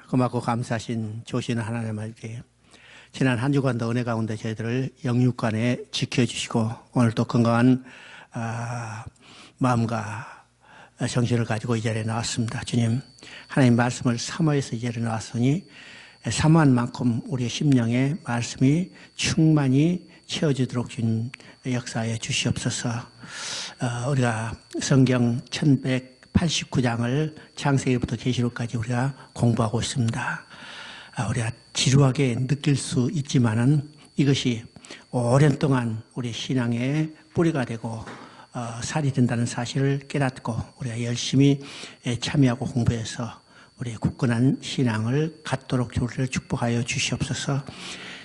고맙고 감사하신 조신 하나님 아버지, 지난 한 주간도 은혜 가운데 저희들을 영육간에 지켜주시고 오늘 또 건강한 마음과 정신을 가지고 이 자리에 나왔습니다. 주님, 하나님 말씀을 사모해서 이 자리에 나왔으니 사모한 만큼 우리의 심령에 말씀이 충만히 채워지도록 주님 역사해 주시옵소서. 우리가 성경 1189장을 창세기부터 계시록까지 우리가 공부하고 있습니다. 우리가 지루하게 느낄 수 있지만은 이것이 오랜 동안 우리 신앙의 뿌리가 되고 살이 된다는 사실을 깨닫고 우리가 열심히 참여하고 공부해서 우리의 굳건한 신앙을 갖도록 우리를 축복하여 주시옵소서.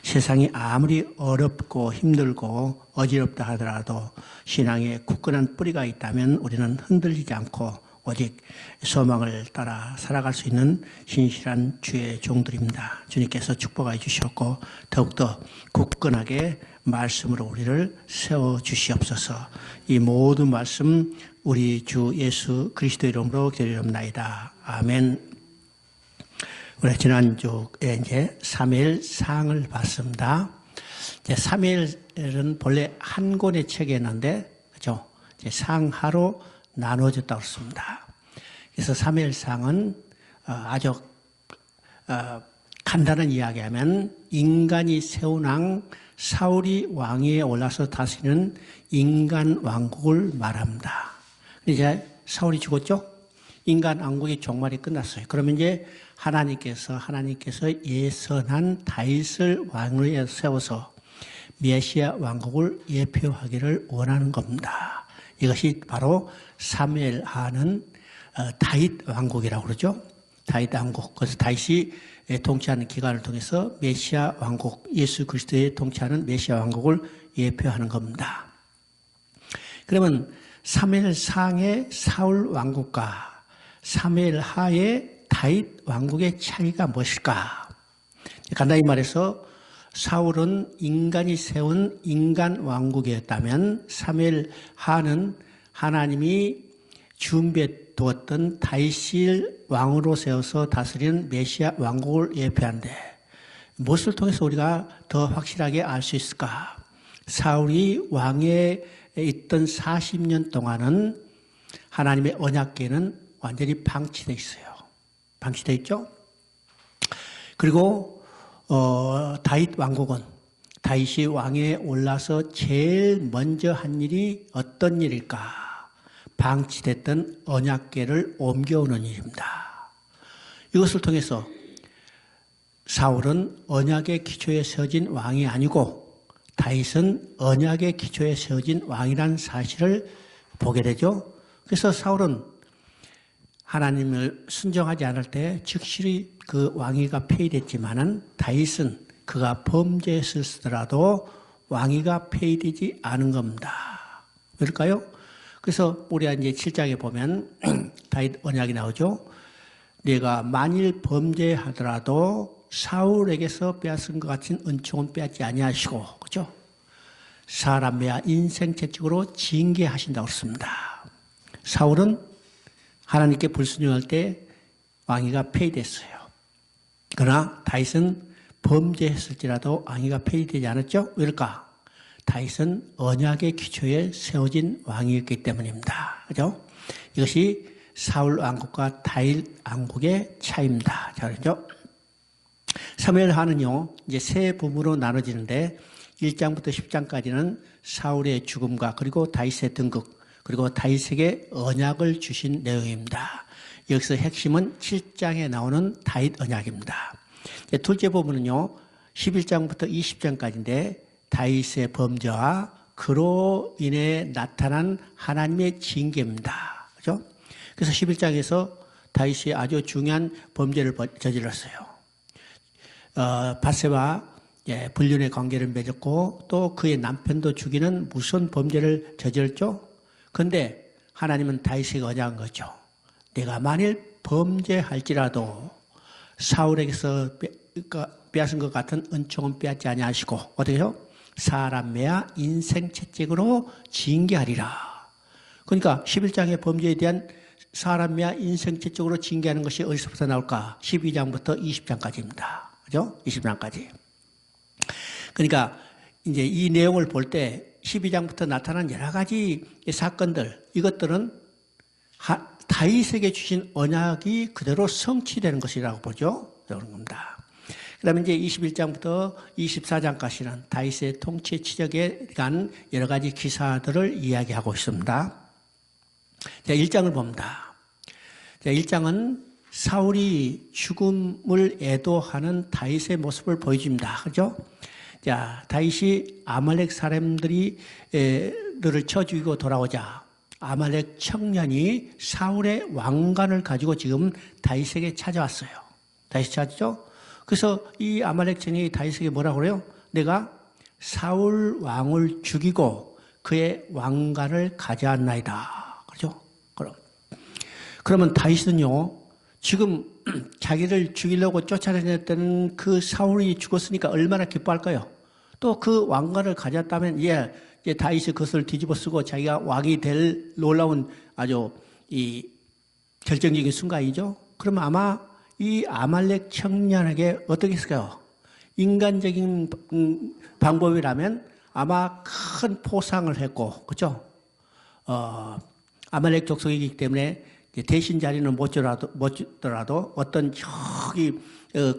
세상이 아무리 어렵고 힘들고 어지럽다 하더라도 신앙에 굳건한 뿌리가 있다면 우리는 흔들리지 않고 오직 소망을 따라 살아갈 수 있는 신실한 주의 종들입니다. 주님께서 축복하여 주시옵고 더욱더 굳건하게 말씀으로 우리를 세워주시옵소서. 이 모든 말씀 우리 주 예수 그리스도의 이름으로 기도드립나이다. 아멘. 우리 지난주에 이제 사무엘상을 봤습니다. 이제 사무엘은 본래 한 권의 책이었는데, 그죠? 이제 상하로 나눠졌다고 했습니다. 그래서 사무엘상은 아주 간단한 이야기하면 인간이 세운 왕 사울이 왕위에 올라서 다스리는 인간 왕국을 말합니다. 이제 사울이 죽었죠? 인간 왕국의 종말이 끝났어요. 그러면 이제 하나님께서 예선한 다윗을 왕으로 세워서 메시아 왕국을 예표하기를 원하는 겁니다. 이것이 바로 사무엘하는 다윗 왕국이라고 그러죠. 다윗 왕국. 그래서 다윗이 통치하는 기간을 통해서 메시아 왕국, 예수 그리스도의 통치하는 메시아 왕국을 예표하는 겁니다. 그러면 사무엘상의 사울 왕국과 사무엘하의 다윗 왕국의 차이가 무엇일까? 간단히 말해서 사울은 인간이 세운 인간 왕국이었다면 사무엘하는 하나님이 준비해 두었던 다윗을 왕으로 세워서 다스리는 메시아 왕국을 예표한데 무엇을 통해서 우리가 더 확실하게 알 수 있을까? 사울이 왕에 있던 40년 동안은 하나님의 언약궤는 완전히 방치되어 있어요. 방치되어 있죠? 그리고 다윗 왕국은 다윗이 왕에 올라서 제일 먼저 한 일이 어떤 일일까? 방치됐던 언약궤를 옮겨오는 일입니다. 이것을 통해서 사울은 언약의 기초에 세워진 왕이 아니고 다윗은 언약의 기초에 세워진 왕이라는 사실을 보게 되죠. 그래서 사울은 하나님을 순종하지 않을 때 즉시 그 왕위가 폐위됐지만은 다윗은 그가 범죄했을지라도 왕위가 폐위되지 않은 겁니다. 왜일까요? 그래서 우리가 이제 7장에 보면 다윗 언약이 나오죠. 내가 만일 범죄하더라도 사울에게서 빼앗은 것 같은 은총은 빼앗지 아니하시고, 그죠? 사람의 인생 채찍으로 징계하신다고 했습니다. 사울은 하나님께 불순종할 때 왕위가 폐위됐어요. 그러나 다윗은 범죄했을지라도 왕위가 폐위되지 않았죠? 왜일까? 다윗은 언약의 기초에 세워진 왕이었기 때문입니다. 그죠? 이것이 사울 왕국과 다윗 왕국의 차이입니다. 자, 그렇죠? 사무엘하는요, 이제 세 부분으로 나눠지는데 1장부터 10장까지는 사울의 죽음과 그리고 다윗의 등극, 그리고 다윗에게 언약을 주신 내용입니다. 여기서 핵심은 7장에 나오는 다윗 언약입니다. 둘째 부분은요, 11장부터 20장까지인데 다윗의 범죄와 그로 인해 나타난 하나님의 징계입니다. 그죠? 그래서 11장에서 다윗이 아주 중요한 범죄를 저질렀어요. 밧세바 불륜의 관계를 맺었고 또 그의 남편도 죽이는 무서운 범죄를 저질렀죠. 그런데 하나님은 다윗에게 언약한 거죠. 내가 만일 범죄할지라도 사울에게서 빼앗은 것 같은 은총은 빼앗지 아니하시고 어떻게 해요? 사람의 인생 채찍으로 징계하리라. 그러니까 11장의 범죄에 대한 사람이야 인생체적으로 징계하는 것이 어디서부터 나올까? 12장부터 20장까지입니다. 그죠? 20장까지. 그러니까 이제 이 내용을 볼 때 12장부터 나타난 여러 가지 사건들, 이것들은 다윗에게 주신 언약이 그대로 성취되는 것이라고 보죠. 그런 겁니다. 그 다음에 이제 21장부터 24장까지는 다윗의 통치 치적에 관한 여러 가지 기사들을 이야기하고 있습니다. 자, 1장을 봅니다. 자, 1장은 사울이 죽음을 애도하는 다윗의 모습을 보여줍니다. 그죠? 자, 다윗이 아말렉 사람들을 쳐 죽이고 돌아오자 아말렉 청년이 사울의 왕관을 가지고 지금 다윗에게 찾아왔어요. 다윗이 찾죠? 그래서 이 아말렉 청년이 다윗에게 뭐라고 그래요? 내가 사울 왕을 죽이고 그의 왕관을 가져왔나이다. 그죠? 그러면 다윗은요, 지금 자기를 죽이려고 쫓아다녔던 그 사울이 죽었으니까 얼마나 기뻐할까요? 또 그 왕관을 가졌다면, 이제 다윗이 그것을 뒤집어 쓰고 자기가 왕이 될 놀라운 아주 이 결정적인 순간이죠. 그러면 아마 이 아말렉 청년에게 어떻게 했을까요? 인간적인 방법이라면 아마 큰 포상을 했고, 그죠? 아말렉 족속이기 때문에 대신 자리는 못 주더라도 어떤 저기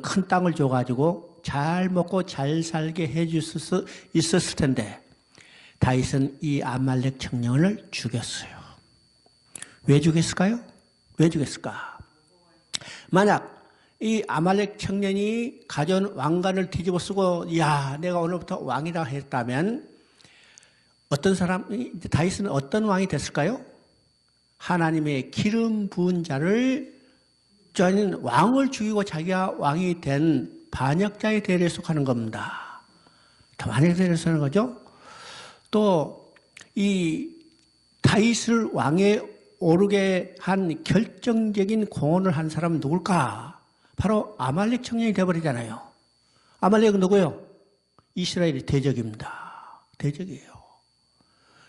큰 땅을 줘가지고 잘 먹고 잘 살게 해줄 수 있었을 텐데 다윗은 이 아말렉 청년을 죽였어요. 왜 죽였을까요? 왜 죽였을까? 만약 이 아말렉 청년이 가져온 왕관을 뒤집어 쓰고 야 내가 오늘부터 왕이다 했다면 어떤 다윗은 어떤 왕이 됐을까요? 하나님의 기름 부은 자를 저는 왕을 죽이고 자기가 왕이 된 반역자의 대열에 속하는 겁니다. 반역자의 대열에 속하는 거죠. 또 이 다윗을 왕에 오르게 한 결정적인 공헌을 한 사람은 누굴까? 바로 아말렉 청년이 되어버리잖아요. 아말렉은 누구예요? 이스라엘의 대적입니다. 대적이에요.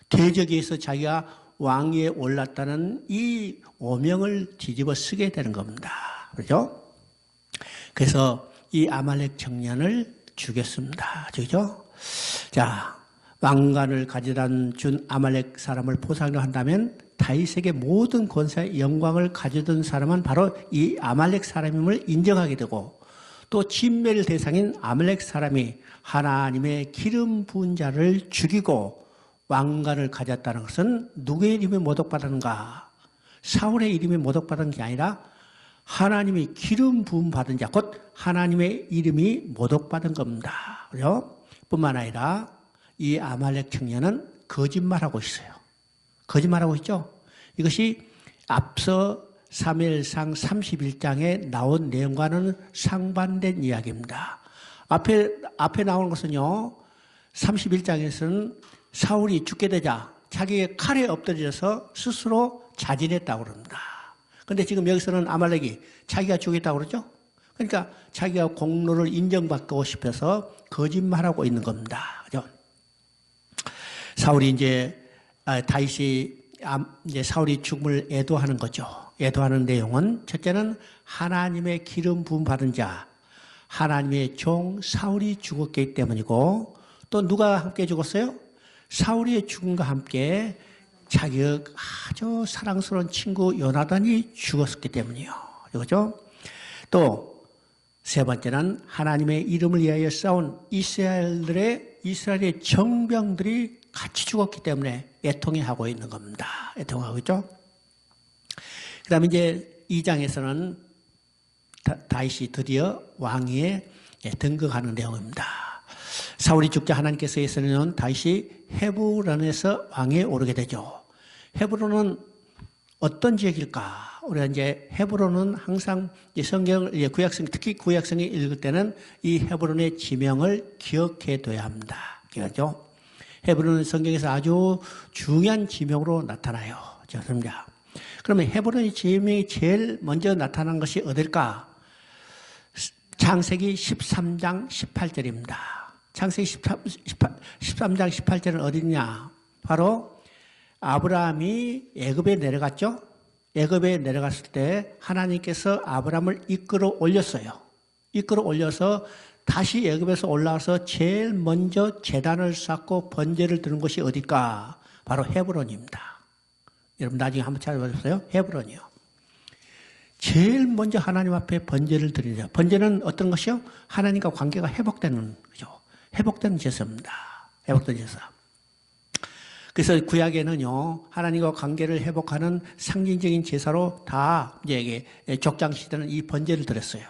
대적에서 자기가 왕위에 올랐다는 이 오명을 뒤집어 쓰게 되는 겁니다. 그렇죠? 그래서 이 아말렉 청년을 죽였습니다. 그죠? 자, 왕관을 가져다 준 아말렉 사람을 포상으로 한다면 다윗에게 모든 권세의 영광을 가져던 사람은 바로 이 아말렉 사람임을 인정하게 되고 또 진멸 대상인 아말렉 사람이 하나님의 기름 부은 자를 죽이고 왕관을 가졌다는 것은 누구의 이름이 모독받았는가? 사울의 이름이 모독받은 게 아니라 하나님이 기름 부음 받은 자, 곧 하나님의 이름이 모독받은 겁니다. 그죠? 뿐만 아니라 이 아말렉 청년은 거짓말하고 있어요. 거짓말하고 있죠? 이것이 앞서 사무엘상 31장에 나온 내용과는 상반된 이야기입니다. 앞에 나오는 것은요, 31장에서는 사울이 죽게 되자 자기의 칼에 엎드려서 스스로 자진했다고 그럽니다. 그런데 지금 여기서는 아말렉이 자기가 죽였다고 그러죠? 그러니까 자기가 공로를 인정받고 싶어서 거짓말하고 있는 겁니다. 그죠? 다윗이 이제 사울이 죽음을 애도하는 거죠. 애도하는 내용은 첫째는 하나님의 기름 부음 받은 자, 하나님의 종 사울이 죽었기 때문이고 또 누가 함께 죽었어요? 사울의 죽음과 함께 자기의 아주 사랑스러운 친구 요나단이 죽었기 때문이요. 그렇죠? 또 세 번째는 하나님의 이름을 위하여 싸운 이스라엘의 정병들이 같이 죽었기 때문에 애통해하고 있는 겁니다. 애통하고 있죠? 그 다음에 이제 2장에서는 다윗이 드디어 왕위에 등극하는 내용입니다. 사울이 죽자 하나님께서 예수는 다윗이 헤브론에서 왕위에 오르게 되죠. 헤브론은 어떤 지역일까? 우리가 이제 헤브론은 항상 구약성, 특히 구약성에 읽을 때는 이 헤브론의 지명을 기억해 둬야 합니다. 그렇죠? 헤브론은 성경에서 아주 중요한 지명으로 나타나요. 좋습니다. 그러면 헤브론의 지명이 제일 먼저 나타난 것이 어딜까? 창세기 13장 18절입니다. 창세기 13장 18절은 어디냐? 바로 아브라함이 애굽에 내려갔죠. 애굽에 내려갔을 때 하나님께서 아브라함을 이끌어 올렸어요. 이끌어 올려서 다시 애굽에서 올라와서 제일 먼저 제단을 쌓고 번제를 드는 곳이 어딜까? 바로 헤브론입니다. 여러분 나중에 한번 찾아보셨어요? 헤브론이요. 제일 먼저 하나님 앞에 번제를 드리죠. 번제는 어떤 것이요? 하나님과 관계가 회복되는 거죠. 회복되는 제사입니다. 회복되는 제사. 그래서 구약에는요, 하나님과 관계를 회복하는 상징적인 제사로 다 이제 족장 시대는 이 번제를 드렸어요.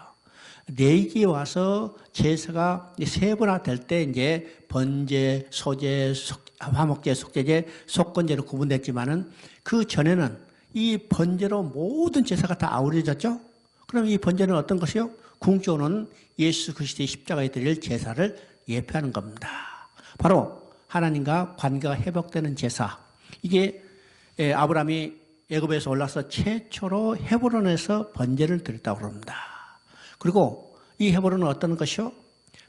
레위기에 와서 제사가 세 번화 될 때 이제 번제, 소제, 화목제, 속제제, 속건제로 구분됐지만은 그 전에는 이 번제로 모든 제사가 다 아우러졌죠? 그럼 이 번제는 어떤 것이요? 궁조는 예수 그리스도의 십자가에 드릴 제사를 예표하는 겁니다. 바로 하나님과 관계가 회복되는 제사. 이게 아브라함이 애굽에서 올라서 최초로 헤브론에서 번제를 드렸다고 합니다. 그리고 이 헤브론은 어떤 것이요?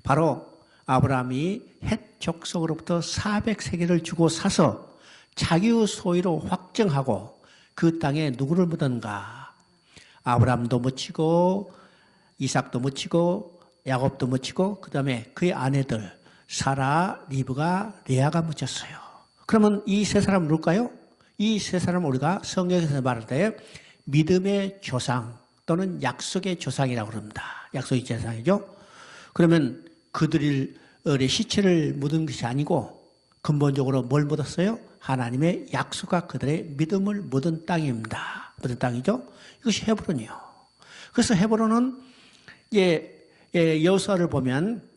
바로 아브라함이 헷 족속으로부터 400세겔을 주고 사서 자기의 소유로 확정하고 그 땅에 누구를 묻었는가? 아브라함도 묻히고 이삭도 묻히고 야곱도 묻히고 그 다음에 그의 아내들 사라, 리브가, 레아가 묻혔어요. 그러면 이 세 사람은 누굴까요? 이 세 사람은 우리가 성경에서 말할 때 믿음의 조상 또는 약속의 조상이라고 합니다. 약속의 조상이죠. 그러면 그들의 시체를 묻은 것이 아니고 근본적으로 뭘 묻었어요? 하나님의 약속과 그들의 믿음을 묻은 땅입니다. 묻은 땅이죠. 이것이 헤브론이요. 그래서 헤브론은 여호수아를 보면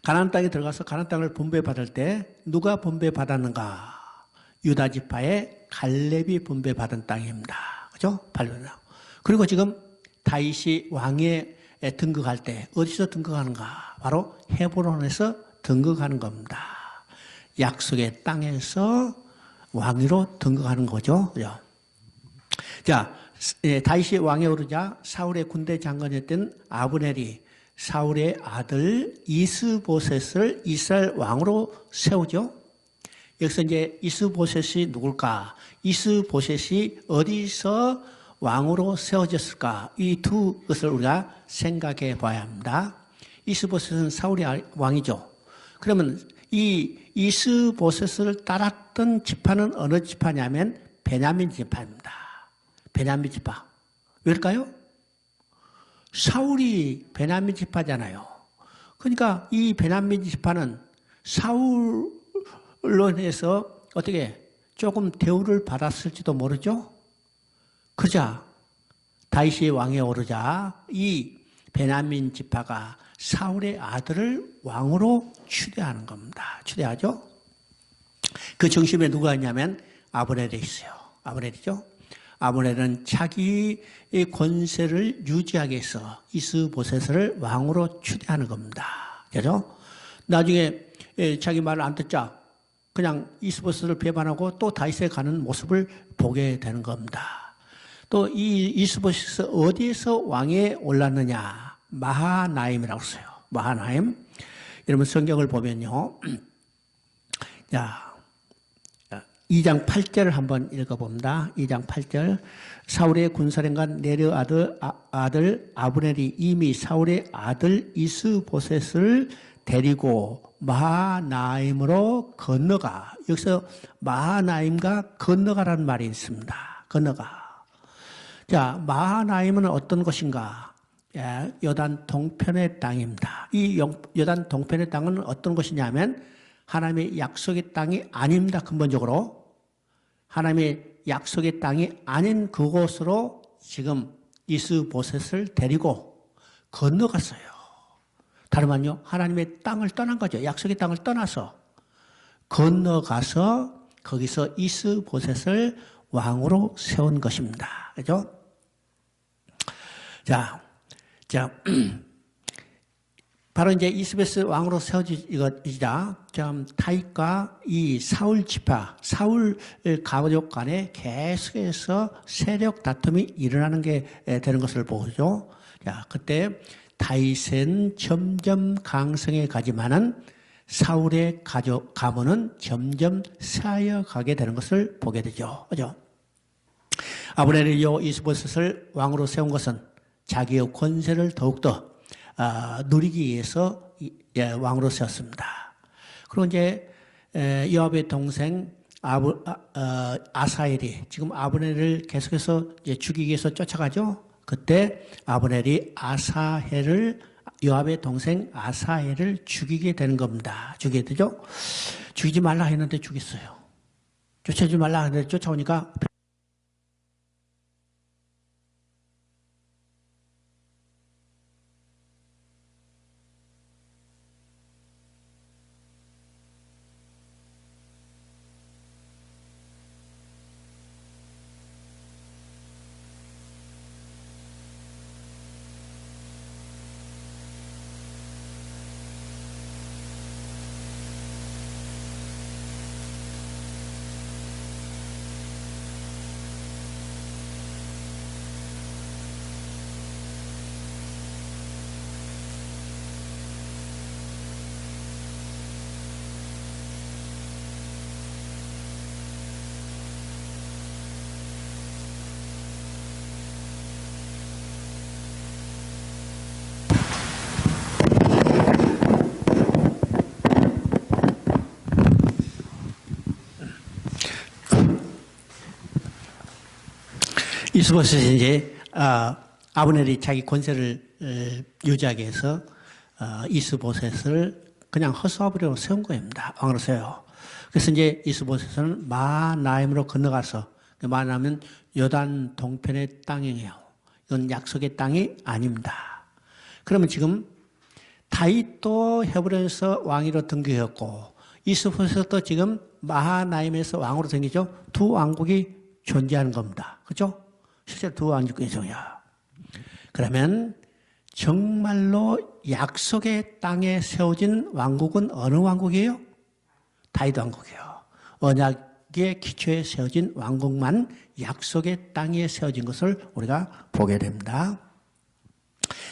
가나안 땅에 들어가서 가나안 땅을 분배받을 때 누가 분배받았는가? 유다 지파의 갈렙이 분배받은 땅입니다. 그죠? 그리고 지금 다윗이 왕에 등극할 때 어디서 등극하는가? 바로 헤브론에서 등극하는 겁니다. 약속의 땅에서 왕위로 등극하는 거죠. 그죠? 자, 다윗이 왕에 오르자 사울의 군대 장관이었던 아브넬이 사울의 아들 이스보셋을 이스라엘 왕으로 세우죠. 여기서 이제 이스보셋이 누굴까? 이스보셋이 어디서 왕으로 세워졌을까? 이 두 것을 우리가 생각해 봐야 합니다. 이스보셋은 사울의 왕이죠. 그러면 이 이스보셋을 따랐던 지파는 어느 지파냐면 베냐민 지파입니다. 베냐민 지파. 왜일까요? 사울이 베냐민 지파잖아요. 그러니까 이 베냐민 지파는 사울로 인해서 어떻게 조금 대우를 받았을지도 모르죠. 그러자 다윗이 왕에 오르자 이 베냐민 지파가 사울의 아들을 왕으로 추대하는 겁니다. 추대하죠. 그 중심에 누가 있냐면 아브넬이 있어요. 아브넬이죠. 아브넬은 자기의 권세를 유지하기 위해서 이스보셋을 왕으로 추대하는 겁니다. 그죠? 나중에 자기 말을 안 듣자 그냥 이스보셋을 배반하고 또 다윗에 가는 모습을 보게 되는 겁니다. 또 이 이스보셋이 어디에서 왕에 올랐느냐? 마하나임이라고 써요. 마하나임. 여러분 성경을 보면요. 자, 2장 8절을 한번 읽어봅니다. 2장 8절. 사울의 군사령관 네르 아들 아브넬이 이미 사울의 아들 이스보셋을 데리고 마하나임으로 건너가. 여기서 마하나임과 건너가라는 말이 있습니다. 건너가. 자, 마하나임은 어떤 곳인가? 요단 동편의 땅입니다. 이 요단 동편의 땅은 어떤 곳이냐면 하나님의 약속의 땅이 아닙니다. 근본적으로. 하나님의 약속의 땅이 아닌 그곳으로 지금 이스보셋을 데리고 건너갔어요. 다름 아니요. 하나님의 땅을 떠난 거죠. 약속의 땅을 떠나서 건너가서 거기서 이스보셋을 왕으로 세운 것입니다. 그죠? 자, 바로 이제 이스보셋 왕으로 세워지자 다윗과 이 사울 지파, 사울 가족 간에 계속해서 세력 다툼이 일어나는 게 되는 것을 보죠. 자, 그때 다윗은 점점 강성해 가지만은 사울의 가문은 점점 쇠하여 가게 되는 것을 보게 되죠. 그죠? 아브넬이 요 이스보셋을 왕으로 세운 것은 자기의 권세를 더욱더 누리기 위해서 왕으로 세웠습니다. 그리고 이제 요압의 동생 아사헬이 지금 아브넬을 계속해서 죽이기 위해서 쫓아가죠. 그때 아브넬이 요압의 동생 아사헬을 죽이게 되는 겁니다. 죽이게 되죠. 죽이지 말라 했는데 죽였어요. 쫓아오지 말라 했는데 쫓아오니까 이스보셋이 이제 아브넬이 자기 권세를 유지하기 위해서 이스보셋을 그냥 허수아비로 세운 겁니다. 왕으로 세워요. 그래서 이제 이스보셋은 마하나임으로 건너가서, 마하나임은 요단 동편의 땅이에요. 이건 약속의 땅이 아닙니다. 그러면 지금 다윗도 헤브론에서 왕위로 등극했고 이스보셋도 지금 마하나임에서 왕으로 생기죠. 두 왕국이 존재하는 겁니다. 그렇죠? 실제로 두 왕국이 존재해요. 그러면 정말로 약속의 땅에 세워진 왕국은 어느 왕국이에요? 다윗 왕국이에요. 언약의 기초에 세워진 왕국만 약속의 땅에 세워진 것을 우리가 보게 됩니다.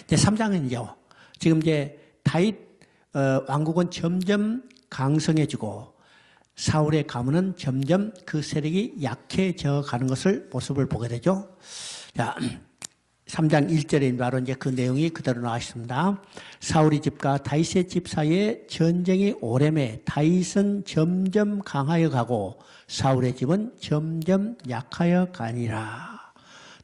이제 3장은요. 지금 이제 다윗 왕국은 점점 강성해지고 사울의 가문은 점점 그 세력이 약해져 가는 것을 모습을 보게 되죠. 자, 3장 1절에 바로 이제 그 내용이 그대로 나와 있습니다. 사울의 집과 다윗의 집 사이에 전쟁이 오래매 다윗은 점점 강하여 가고 사울의 집은 점점 약하여 가니라.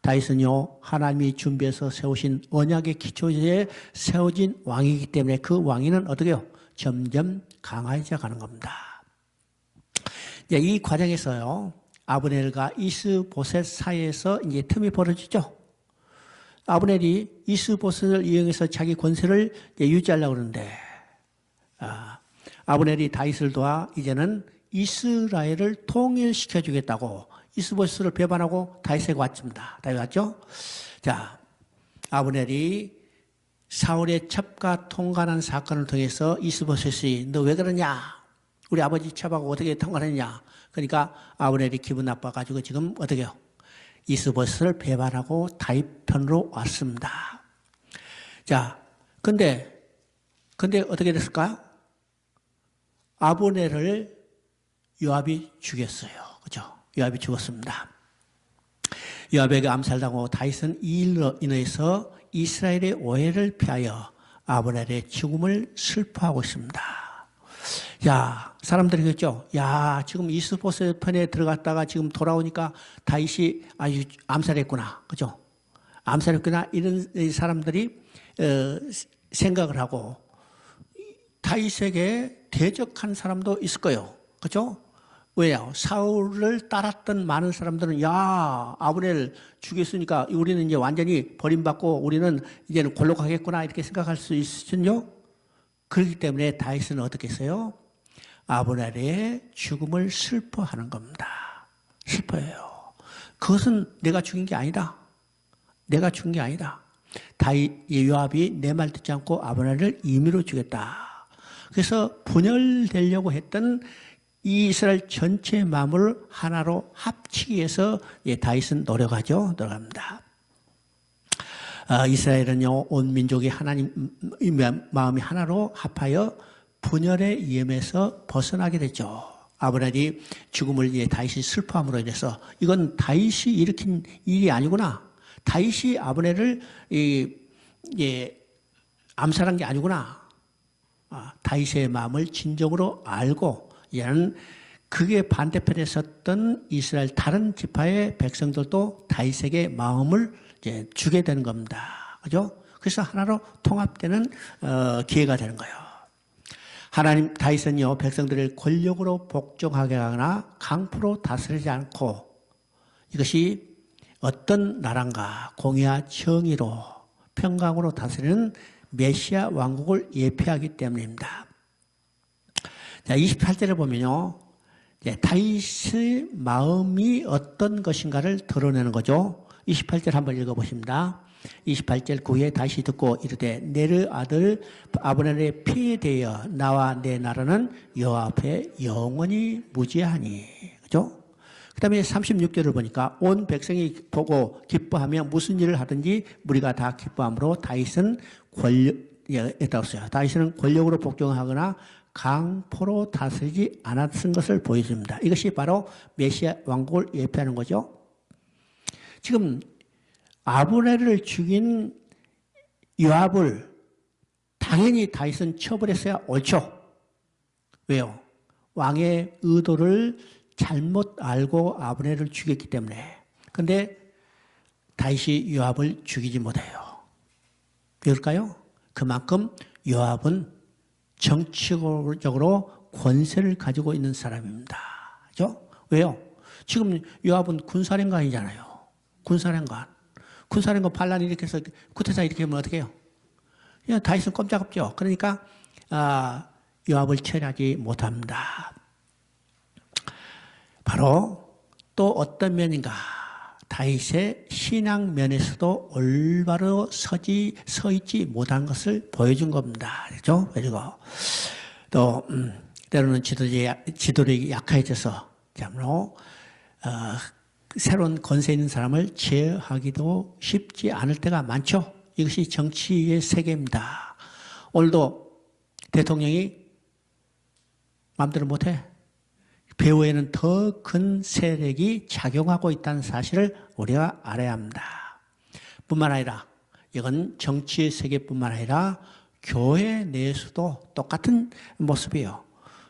다윗은요, 하나님이 준비해서 세우신 언약의 기초에 세워진 왕이기 때문에 그 왕위는 어떻게 해요? 점점 강해져 가는 겁니다. 이 과정에서요, 아브넬과 이스보셋 사이에서 이제 틈이 벌어지죠. 아브넬이 이스보셋을 이용해서 자기 권세를 유지하려고 그러는데, 아브넬이 다윗을 도와 이제는 이스라엘을 통일시켜 주겠다고 이스보셋을 배반하고 다윗에게 왔습니다. 다윗 왔죠? 자, 아브넬이 사울의 첩과 통관한 사건을 통해서 이스보셋이 너 왜 그러냐? 우리 아버지 첩하고 어떻게 통관했냐? 그러니까 아브넬이 기분 나빠가지고 지금 어떻게 해요? 이스보셋을 배반하고 다윗 편으로 왔습니다. 자, 근데 어떻게 됐을까요? 아브넬을 요압이 죽였어요. 그죠? 요압이 죽었습니다. 요압에게 암살당하고 다윗은 이 일로 인해서 이스라엘의 오해를 피하여 아브넬의 죽음을 슬퍼하고 있습니다. 야, 사람들이 그랬죠. 야, 지금 이스보셋 편에 들어갔다가 지금 돌아오니까 다윗이 아주 암살했구나. 그죠? 암살했구나. 이런 사람들이 생각을 하고 다윗에게 대적한 사람도 있을 거예요. 그죠? 왜요? 사울을 따랐던 많은 사람들은 야, 아브넬 죽였으니까 우리는 이제 완전히 버림받고 우리는 이제는 골로 가겠구나 이렇게 생각할 수 있으시죠? 그렇기 때문에 다윗은 어떻게 했어요? 아브넬의 죽음을 슬퍼하는 겁니다. 슬퍼해요. 그것은 내가 죽인 게 아니다. 내가 죽인 게 아니다. 요압이 내 말 듣지 않고 아브넬을 임의로 죽였다. 그래서 분열되려고 했던 이 이스라엘 전체의 마음을 하나로 합치기 위해서 다윗은 노력하죠. 노력합니다. 이스라엘은요, 온 민족이 하나님 마음이 하나로 합하여 분열의 위험에서 벗어나게 됐죠. 아브넬이 죽음을 이제 다윗이 슬퍼함으로 인해서 이건 다윗이 일으킨 일이 아니구나. 다윗이 아브넬을 암살한 게 아니구나. 다윗의 마음을 진정으로 알고 얘는 그게 반대편에 섰던 이스라엘 다른 지파의 백성들도 다윗에게 마음을 이제 주게 되는 겁니다. 그죠? 그래서 하나로 통합되는 기회가 되는 거예요. 하나님 다윗은요 백성들을 권력으로 복종하게 하거나 강포로 다스리지 않고 이것이 어떤 나라인가 공의와 정의로 평강으로 다스리는 메시아 왕국을 예표하기 때문입니다. 자, 28절을 보면요. 다윗의 마음이 어떤 것인가를 드러내는 거죠. 28절 한번 읽어보십니다. 28절 그 후에 다시 듣고 이르되 네르 아들 아브넬의 피에 대하여 나와 내 나라는 여호와 앞에 영원히 무죄하니. 그죠? 그 다음에 36절을 보니까 온 백성이 보고 기뻐하며 무슨 일을 하든지 무리가 다 기뻐함으로 다윗은 다윗은 권력으로 복종하거나 강포로 다스리지 않았던 것을 보여줍니다. 이것이 바로 메시아 왕국을 예표하는 거죠. 지금 아브넬을 죽인 요압을 당연히 다윗은 처벌했어야 옳죠. 왜요? 왕의 의도를 잘못 알고 아브넬을 죽였기 때문에. 그런데 다윗이 요압을 죽이지 못해요. 왜일까요? 그만큼 요압은 정치적으로 권세를 가지고 있는 사람입니다. 그죠? 왜요? 지금 요압은 군사령관이잖아요. 군사령관 반란이 이렇게 해서 쿠데타 이렇게 하면 어떻게 해요? 다윗은 꼼짝없죠. 그러니까 요압을 처리하지 못합니다. 바로 또 어떤 면인가? 다윗의 신앙 면에서도 올바로 서 있지 못한 것을 보여준 겁니다. 그렇죠? 그리고 또 때로는 지도력이 약해져서 참으로 새로운 권세 있는 사람을 제어하기도 쉽지 않을 때가 많죠. 이것이 정치의 세계입니다. 오늘도 대통령이 마음대로 못해. 배후에는 더 큰 세력이 작용하고 있다는 사실을 우리가 알아야 합니다. 뿐만 아니라 이건 정치의 세계뿐만 아니라 교회 내에서도 똑같은 모습이에요.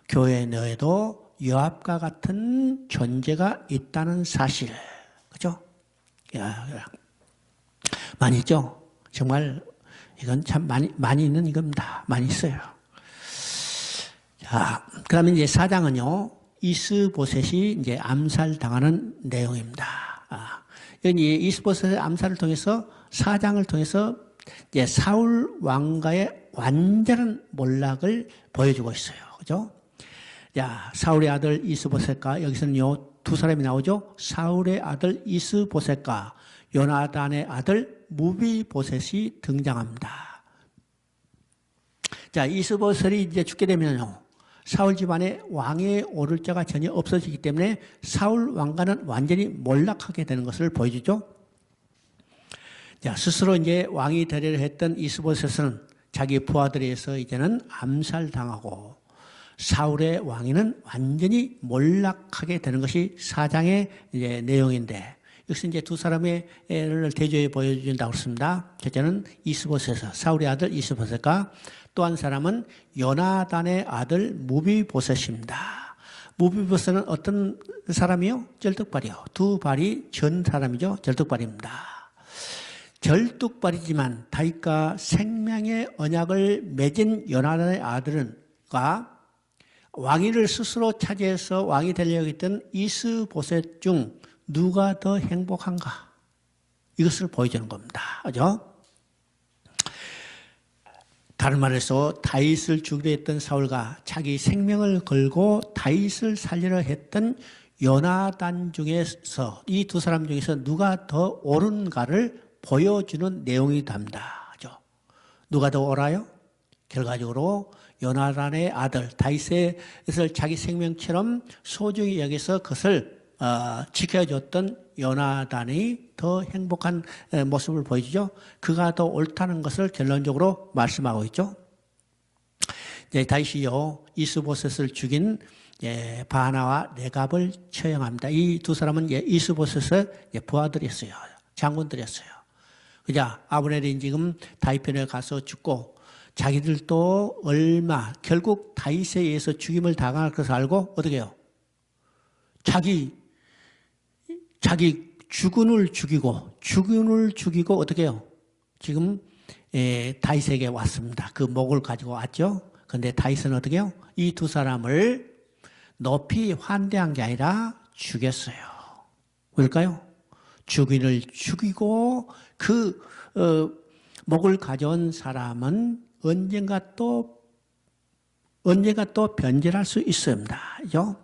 교회 내에도 요압과 같은 존재가 있다는 사실. 그죠? 많이 있죠? 정말 이건 참 많이 있는 이겁니다. 많이 있어요. 자, 그 다음에 이제 4장은요. 이스보셋이 이제 암살당하는 내용입니다. 여기 이스보셋의 암살을 통해서 4장을 통해서 이제 사울 왕가의 완전한 몰락을 보여주고 있어요. 그죠? 자, 사울의 아들 이스보셋과 여기서는요, 두 사람이 나오죠? 사울의 아들 이스보셋과 요나단의 아들 무비보셋이 등장합니다. 자, 이스보셋이 이제 죽게 되면요, 사울 집안에 왕에 오를 자가 전혀 없어지기 때문에 사울 왕가는 완전히 몰락하게 되는 것을 보여주죠. 자, 스스로 이제 왕이 되려고 했던 이스보셋은 자기 부하들에 의해서 이제는 암살당하고 사울의 왕위는 완전히 몰락하게 되는 것이 4장의 이제 내용인데, 역시 이제 두 사람의 대조해 보여준다고 했습니다. 첫째는 이스보셋, 사울의 아들 이스보셋과 또 한 사람은 요나단의 아들 무비보셋입니다. 무비보셋은 어떤 사람이요? 절뚝발이요. 두 발이 전 사람이죠. 절뚝발입니다. 절뚝발이지만 다윗과 생명의 언약을 맺은 요나단의 아들과 왕위를 스스로 차지해서 왕이 되려고 했던 이스보셋 중 누가 더 행복한가? 이것을 보여주는 겁니다. 그죠? 다른 말해서 다윗을 죽이려 했던 사울과 자기 생명을 걸고 다윗을 살리려 했던 요나단 중에서 이 두 사람 중에서 누가 더 옳은가를 보여주는 내용이 답니다. 그죠? 누가 더 옳아요? 결과적으로 요나단의 아들 다윗을 자기 생명처럼 소중히 여기서 그것을 지켜줬던 요나단이 더 행복한 모습을 보여주죠. 그가 더 옳다는 것을 결론적으로 말씀하고 있죠. 이제 다윗이요 이스보셋을 죽인 바나와 레갑을 처형합니다. 이 두 사람은 이스보셋의 부하들이었어요. 장군들이었어요. 그자 아브넬이 지금 다윗편에 가서 죽고 자기들도 결국 다윗에 의해서 죽임을 당할 것을 알고 어떻게 해요? 자기 주군을 죽이고 어떻게 해요? 지금 다윗에게 왔습니다. 그 목을 가지고 왔죠. 그런데 다윗은 어떻게 해요? 이 두 사람을 높이 환대한 게 아니라 죽였어요. 왜일까요? 주군을 죽이고 그 목을 가져온 사람은 언젠가 또 변절할 수 있습니다. 그죠?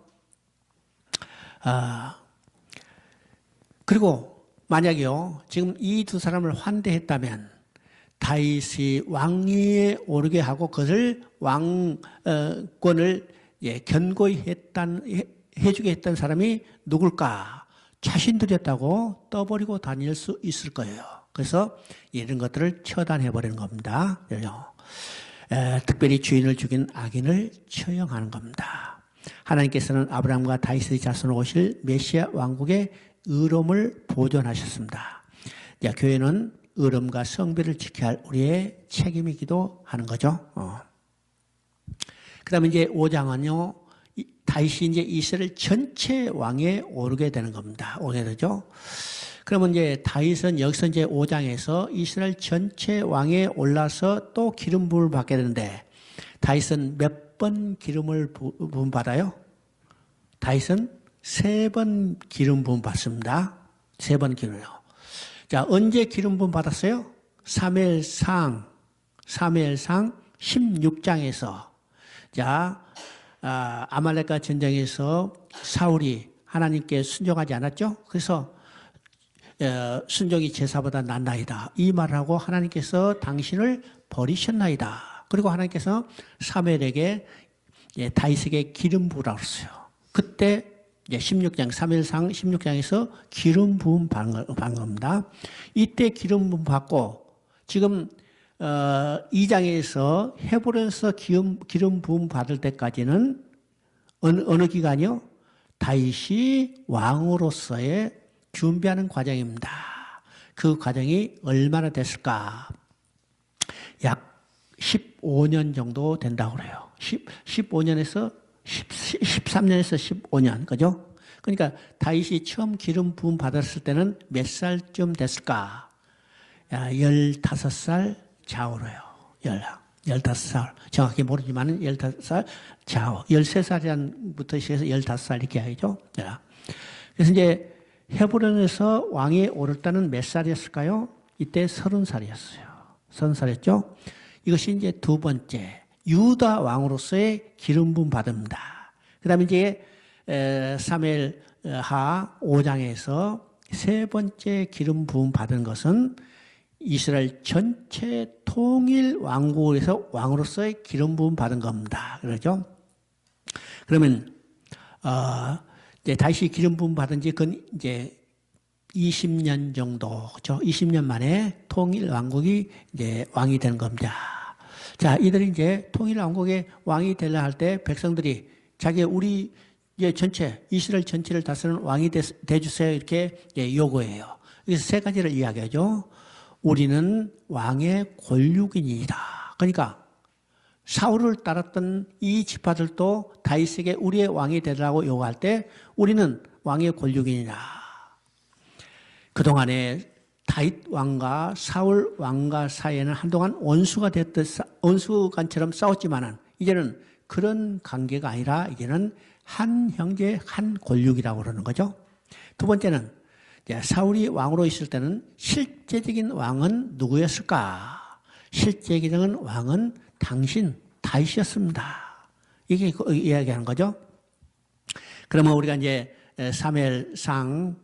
그리고 만약에요, 지금 이 두 사람을 환대했다면 다윗이 왕위에 오르게 하고 그것을 왕권을 견고히 해주게 했던 사람이 누굴까? 자신들이었다고 떠버리고 다닐 수 있을 거예요. 그래서 이런 것들을 처단해버리는 겁니다. 특별히 주인을 죽인 악인을 처형하는 겁니다. 하나님께서는 아브라함과 다윗의 자손으로 오실 메시아 왕국의 의로움을 보존하셨습니다. 교회는 의로움과 성별을 지켜야 할 우리의 책임이기도 하는 거죠. 그 다음에 이제 5장은요, 다윗이 이제 이스라엘 전체 왕에 오르게 되는 겁니다. 오게 되죠. 그러면 이제 다윗은 여기서 이제 5장에서 이스라엘 전체 왕에 올라서 또 기름 부음을 받게 되는데, 다윗은 몇 번 기름을 부음 받아요? 다윗은 3번 기름 부음 받습니다. 3번 기름이요. 자, 언제 기름 부음 받았어요? 사무엘상 16장에서 자, 아말렉과 전쟁에서 사울이 하나님께 순종하지 않았죠? 그래서 순종이 제사보다 낫나이다. 이 말을 하고 하나님께서 당신을 버리셨나이다. 그리고 하나님께서 사무엘에게 다윗에게 기름 부으라고 했어요. 그때 16장, 사무엘상 16장에서 기름 부음 받은 겁니다. 이때 기름 부음 받고 지금 2장에서 헤브론에서 기름 부음 받을 때까지는 어느 기간이요? 다윗이 왕으로서의 준비하는 과정입니다. 그 과정이 얼마나 됐을까? 약 15년 정도 된다고 그래요. 15년에서 13년에서 15년, 그죠? 그러니까 다윗이 처음 기름 부음 받았을 때는 몇 살쯤 됐을까? 15살 좌우로요. 15살. 정확히 모르지만 15살 좌우. 13살부터 시작해서 15살 이렇게 하죠. 그래서 이제 헤브론에서 왕에 오를 때는 몇 살이었을까요? 이때 30살이었어요. 30살이었죠? 이것이 이제 두 번째, 유다 왕으로서의 기름 부음 받습니다. 그 다음에 이제 사무엘하 5장에서 세 번째 기름 부음 받은 것은 이스라엘 전체 통일 왕국에서 왕으로서의 기름 부음 받은 겁니다. 그러죠? 그러면 이제 다시 기름 부음 받은 지 그건 이제 20년 정도, 그죠? 20년 만에 통일 왕국이 이제 왕이 된 겁니다. 자, 이들이 이제 통일 왕국의 왕이 되려 할 때 백성들이 우리 이제 이스라엘 전체를 다스리는 왕이 돼주세요. 이렇게 요구해요. 그래서 세 가지를 이야기하죠. 우리는 왕의 권육이니이다. 그러니까 사울을 따랐던 이 지파들도 다윗에게 우리의 왕이 되라고 요구할 때 우리는 왕의 권육이니라. 그동안에 다윗 왕과 사울 왕과 사이에는 한동안 원수간처럼 싸웠지만은 이제는 그런 관계가 아니라 이제는 한 형제 한 권력이라고 그러는 거죠. 두 번째는 사울이 왕으로 있을 때는 실제적인 왕은 누구였을까? 실제적인 왕은 당신 다윗이었습니다. 이게 이야기하는 거죠. 그러면 우리가 이제 사무엘상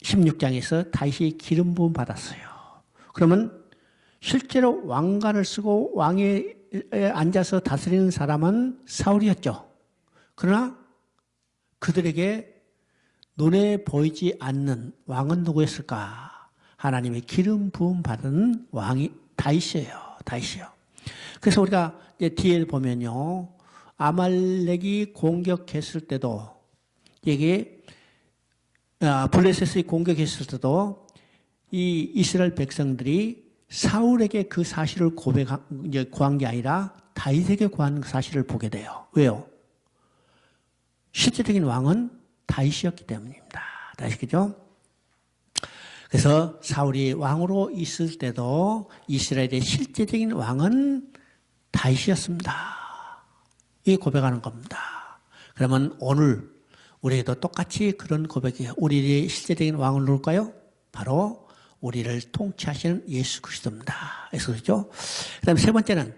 16장에서 다윗이 기름 부음 받았어요. 그러면 실제로 왕관을 쓰고 왕에 앉아서 다스리는 사람은 사울이었죠. 그러나 그들에게 눈에 보이지 않는 왕은 누구였을까? 하나님의 기름 부음 받은 왕이 다윗이에요. 그래서 우리가 이제 뒤에 보면요. 아말렉이 공격했을 때도, 이게 블레셋이 공격했을 때도 이 이스라엘 백성들이 사울에게 그 사실을 구한 게 아니라 다윗에게 구한 사실을 보게 돼요. 왜요? 실제적인 왕은 다윗이었기 때문입니다. 다윗이죠? 그래서 사울이 왕으로 있을 때도 이스라엘의 실제적인 왕은 다윗이었습니다. 이 고백하는 겁니다. 그러면 오늘 우리에게도 똑같이 그런 고백이에요. 우리의 실제적인 왕은 누굴까요? 바로 우리를 통치하시는 예수 그리스도입니다. 예수 그리스도. 그다음 세 번째는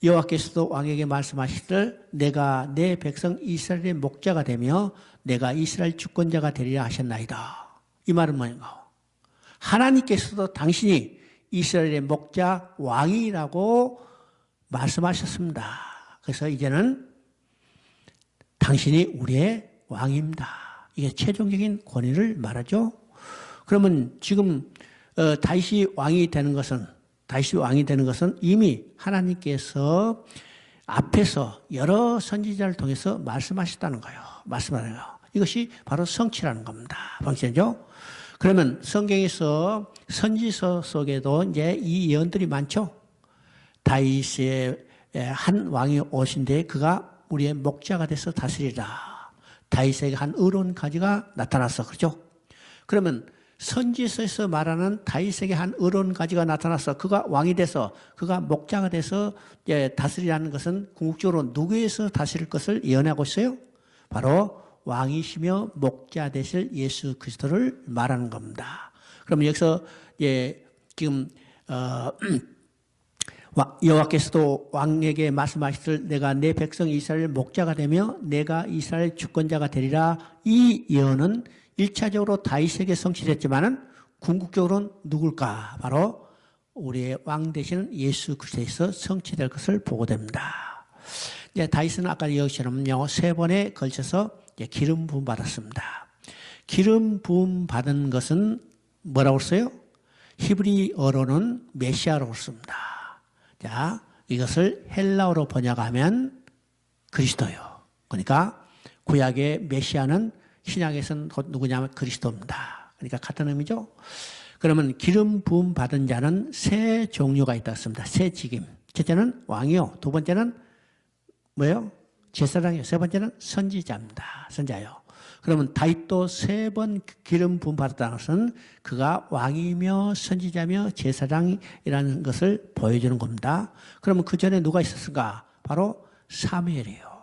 여호와께서도 왕에게 말씀하시기를 내가 내 백성 이스라엘의 목자가 되며 내가 이스라엘 주권자가 되리라 하셨나이다. 이 말은 뭐인가? 하나님께서도 당신이 이스라엘의 목자 왕이라고 말씀하셨습니다. 그래서 이제는 당신이 우리의 왕입니다. 이게 최종적인 권위를 말하죠. 그러면 지금 다윗이 왕이 되는 것은 이미 하나님께서 앞에서 여러 선지자를 통해서 말씀하셨다는 거예요. 말씀하는 거예요. 이것이 바로 성취라는 겁니다. 방식이죠. 그러면 성경에서 선지서 속에도 이제 이 예언들이 많죠. 다윗의 한 왕이 오신데 그가 우리의 목자가 돼서 다스리라. 다윗에게 한 의로운 가지가 나타났어. 그렇죠? 그러면 선지서에서 말하는 다윗에게 한 의로운 가지가 나타나서 그가 왕이 돼서 그가 목자가 돼서 다스리라는 것은 궁극적으로 누구에서 다스릴 것을 예언하고 있어요? 바로 왕이시며 목자 되실 예수 그리스도를 말하는 겁니다. 그러면 여기서 지금 여호와께서도 왕에게 말씀하시기를 내가 내 백성 이스라엘 목자가 되며 내가 이스라엘 주권자가 되리라. 이 예언은 1차적으로 다윗에게 성취됐지만은 궁극적으로는 누굴까? 바로 우리의 왕 되시는 예수 그리스도에서 성취될 것을 보고됩니다. 다윗은 아까 여기처럼요 3번에 걸쳐서 기름 부음 받았습니다. 기름 부음 받은 것은 뭐라고 써요? 히브리어로는 메시아라고 씁니다. 자, 이것을 헬라어로 번역하면 그리스도요. 그러니까 구약의 메시아는 신약에서는 곧 누구냐면 그리스도입니다. 그러니까 같은 의미죠. 그러면 기름 부음 받은 자는 세 종류가 있다고 습니다. 세 직임. 첫째는 왕이요. 두 번째는 뭐예요? 제사장이요. 세 번째는 선지자입니다. 선자요. 그러면 다윗도 3번 기름 부음 받았다는 것은 그가 왕이며 선지자며 제사장이라는 것을 보여주는 겁니다. 그러면 그 전에 누가 있었을까? 바로 사무엘이에요.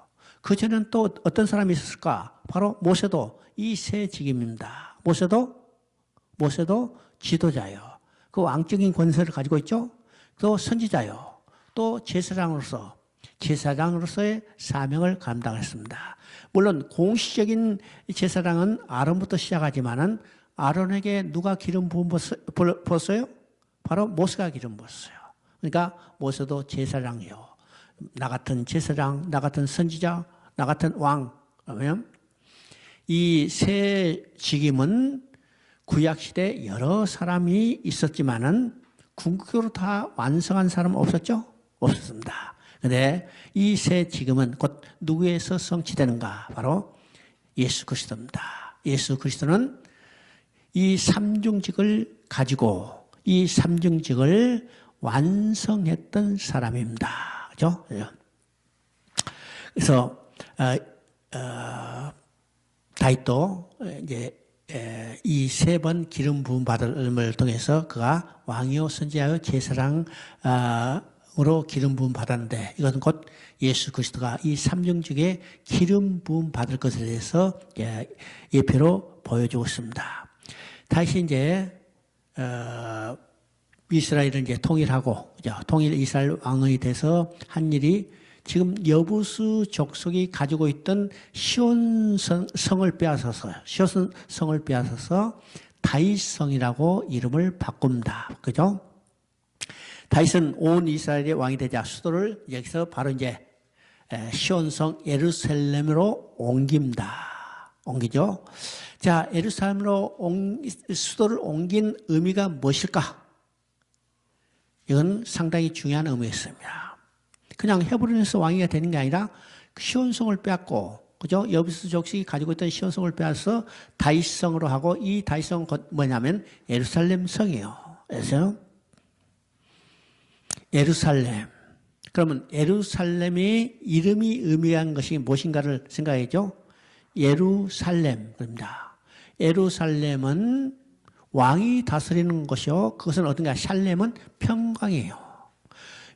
그 전에는 또 어떤 사람이 있었을까? 바로 모세도 이 세 직임입니다. 모세도 지도자요. 그 왕적인 권세를 가지고 있죠. 또 선지자요. 또 제사장으로서의 사명을 감당했습니다. 물론 공식적인 제사장은 아론부터 시작하지만은 아론에게 누가 기름 부었어요? 바로 모세가 기름 부었어요. 그러니까 모세도 제사장이요. 나 같은 제사장, 나 같은 선지자, 나 같은 왕. 그러면 이 세 직임은 구약시대 여러 사람이 있었지만은 궁극적으로 다 완성한 사람은 없었죠? 없었습니다. 그런데 이 세 직임은 곧 누구에서 성취되는가? 바로 예수 그리스도입니다. 예수 그리스도는 이 삼중직을 가지고 이 삼중직을 완성했던 사람입니다. 그죠? 그래서 다윗도 이제 이 3번 기름 부음 받음을 통해서 그가 왕이요 선지자요 제사장으로 기름 부음 받았는데 이것은 곧 예수 그리스도가 이 삼중직에 기름 부음 받을 것에 대해서 예표로 보여주고 있습니다. 다시 이제 이스라엘을 이제 통일하고 통일 이스라엘 왕이 돼서 한 일이 지금 여부수 족속이 가지고 있던 시온 성을 빼앗아서 다윗성이라고 이름을 바꿉니다. 그죠? 다윗은 온 이스라엘의 왕이 되자 수도를 여기서 바로 이제 시온성 예루살렘으로 옮기죠. 자, 예루살렘으로 수도를 옮긴 의미가 무엇일까? 이건 상당히 중요한 의미였습니다. 그냥 헤브론에서 왕이가 되는 게 아니라 시온성을 빼앗고, 그죠? 여부스 족속이 가지고 있던 시온성을 빼앗아서 다윗성으로 하고, 이 다윗성은 곧 뭐냐면 예루살렘 성이에요. 그래서 예루살렘. 그러면 예루살렘의 이름이 의미한 것이 무엇인가를 생각해죠. 예루살렘. 그럽니다. 예루살렘은 왕이 다스리는 것이요. 그것은 어딘가 샬렘은 평강이에요.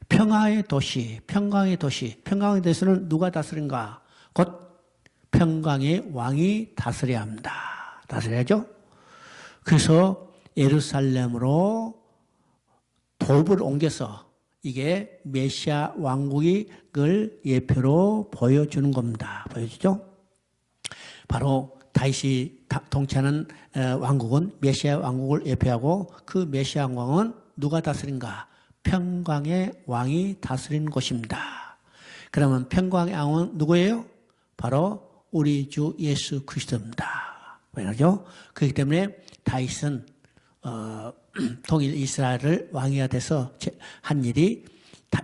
평화의 도시, 평강의 도시. 평강의 도시는 누가 다스린가? 곧 평강의 왕이 다스려야 합니다. 다스려야죠. 그래서 예루살렘으로 도읍을 옮겨서 이게 메시아 왕국을 예표로 보여주는 겁니다. 보여주죠? 바로 다윗이 통치하는 왕국은 메시아 왕국을 예표하고 그 메시아 왕은 누가 다스린가? 평강의 왕이 다스리는 곳입니다. 그러면 평강의 왕은 누구예요? 바로 우리 주 예수 그리스도입니다. 왜냐죠? 그렇기 때문에 다윗은 통일 이스라엘을 왕이가 돼서 한 일이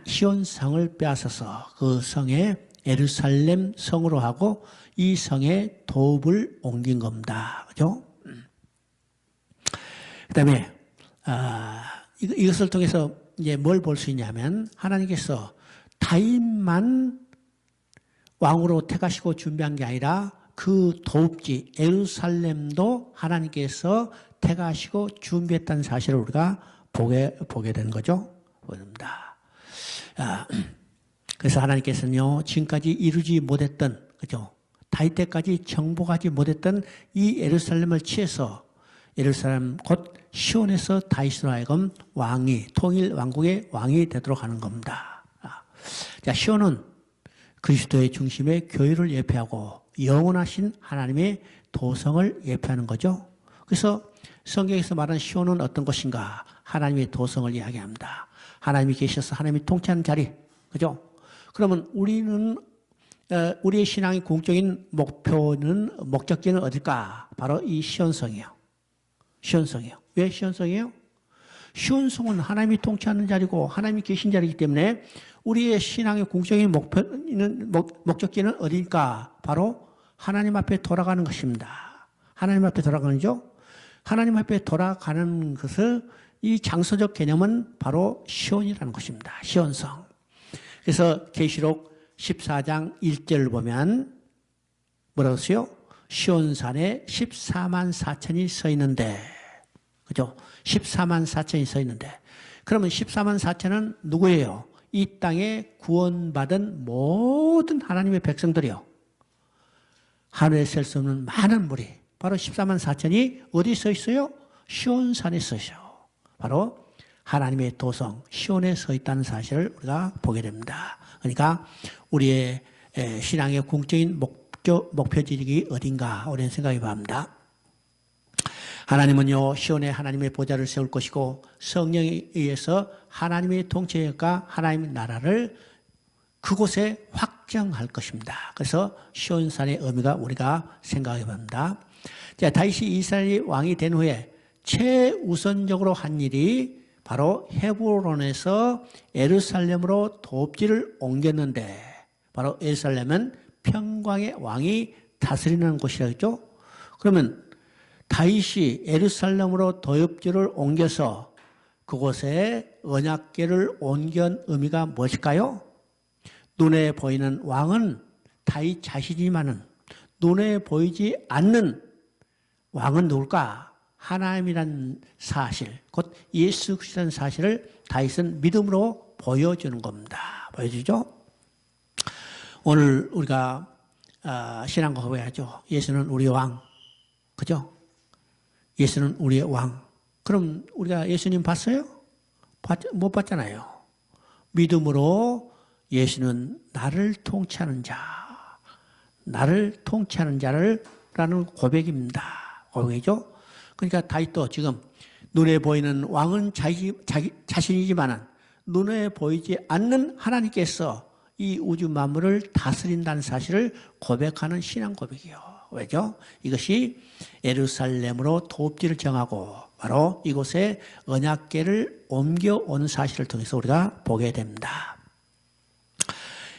시온성을 빼앗아서 그 성에 예루살렘 성으로 하고 이 성에 도읍을 옮긴 겁니다. 그죠? 그 다음에, 이것을 통해서 이제 뭘 볼 수 있냐면, 하나님께서 다윗만 왕으로 택하시고 준비한 게 아니라 그 도읍지 예루살렘도 하나님께서 택하시고 준비했다는 사실을 우리가 보게 되는 거죠. 보입니다. 그래서 하나님께서는요, 지금까지 이루지 못했던, 그죠? 다윗 때까지 정복하지 못했던 이 예루살렘을 취해서 예루살렘 곧 시온에서 다윗으로 하여금 왕이, 통일 왕국의 왕이 되도록 하는 겁니다. 자, 시온은 그리스도의 중심의 교회를 예표하고 영원하신 하나님의 도성을 예표하는 거죠. 그래서 성경에서 말하는 시온은 어떤 것인가? 하나님의 도성을 이야기합니다. 하나님이 계셔서 하나님이 통치하는 자리. 그죠? 그러면 우리의 신앙의 궁극적인 목적지는 어딜까? 바로 이 시온성이에요. 시온성이에요. 왜 시온성이에요? 시온성은 하나님이 통치하는 자리고 하나님이 계신 자리이기 때문에 우리의 신앙의 궁극적인 목적지는 어디일까? 바로 하나님 앞에 돌아가는 것입니다. 하나님 앞에 돌아가는 거죠. 하나님 앞에 돌아가는 것을 이 장소적 개념은 바로 시온이라는 것입니다. 시온성. 그래서 계시록 14장 1절을 보면 뭐라고 써요? 시온산에 14만 4천이 서 있는데, 그죠? 14만 4천이 서 있는데, 그러면 14만 4천은 누구예요? 이 땅에 구원받은 모든 하나님의 백성들이요. 하늘에 셀 수 없는 많은 무리. 바로 14만 4천이 어디 서 있어요? 시온산에 서 있어요. 바로 하나님의 도성 시온에 서 있다는 사실을 우리가 보게 됩니다. 그러니까 우리의 신앙의 궁극적인 목표지력이 어딘가 우리는 생각해 봅니다. 하나님은요, 시온에 하나님의 보좌를 세울 것이고 성령에 의해서 하나님의 통치력과 하나님의 나라를 그곳에 확정할 것입니다. 그래서 시온산의 의미가 우리가 생각해 봅니다. 자, 다윗이 이스라엘이 왕이 된 후에 최우선적으로 한 일이 바로 헤브론에서 예루살렘으로 도읍지를 옮겼는데, 바로 예루살렘은 평강의 왕이 다스리는 곳이라고 했죠. 그러면 다윗이 예루살렘으로 도읍지를 옮겨서 그곳에 언약궤를 옮긴 의미가 무엇일까요? 눈에 보이는 왕은 다윗 자신이지만은 눈에 보이지 않는 왕은 누굴까? 하나님이란 사실, 곧 예수 그리스도라는 사실을 다윗은 믿음으로 보여주는 겁니다. 보여주죠? 오늘 우리가 신앙 고백하죠. 예수는 우리의 왕. 그죠? 예수는 우리의 왕. 그럼 우리가 예수님 봤어요? 못 봤잖아요. 믿음으로 예수는 나를 통치하는 자, 나를 통치하는 자라는 고백입니다. 고백이죠? 그러니까 다윗도 지금 눈에 보이는 왕은 자기 자신이지만은 눈에 보이지 않는 하나님께서 이 우주 만물을 다스린다는 사실을 고백하는 신앙 고백이요. 왜죠? 이것이 예루살렘으로 도읍지를 정하고 바로 이곳에 언약궤를 옮겨오는 사실을 통해서 우리가 보게 됩니다.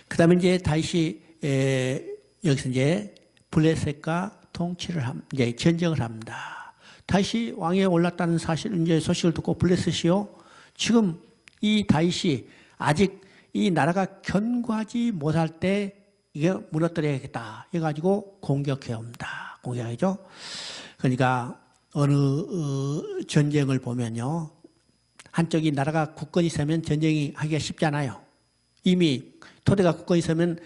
그 다음에 이제 다윗이 여기서 이제 블레셋과 통치를 이제 전쟁을 합니다. 다윗이 왕위에 올랐다는 사실 이제 소식을 듣고 블레셋이요. 지금 이 다윗이 아직 이 나라가 견고하지 못할 때 이게 무너뜨려야겠다 해가지고 공격해 옵니다. 공격하죠. 그러니까 어느 전쟁을 보면요, 한쪽이 나라가 굳건히 서면 전쟁이 하기가 쉽잖아요. 이미 토대가 굳건히 서면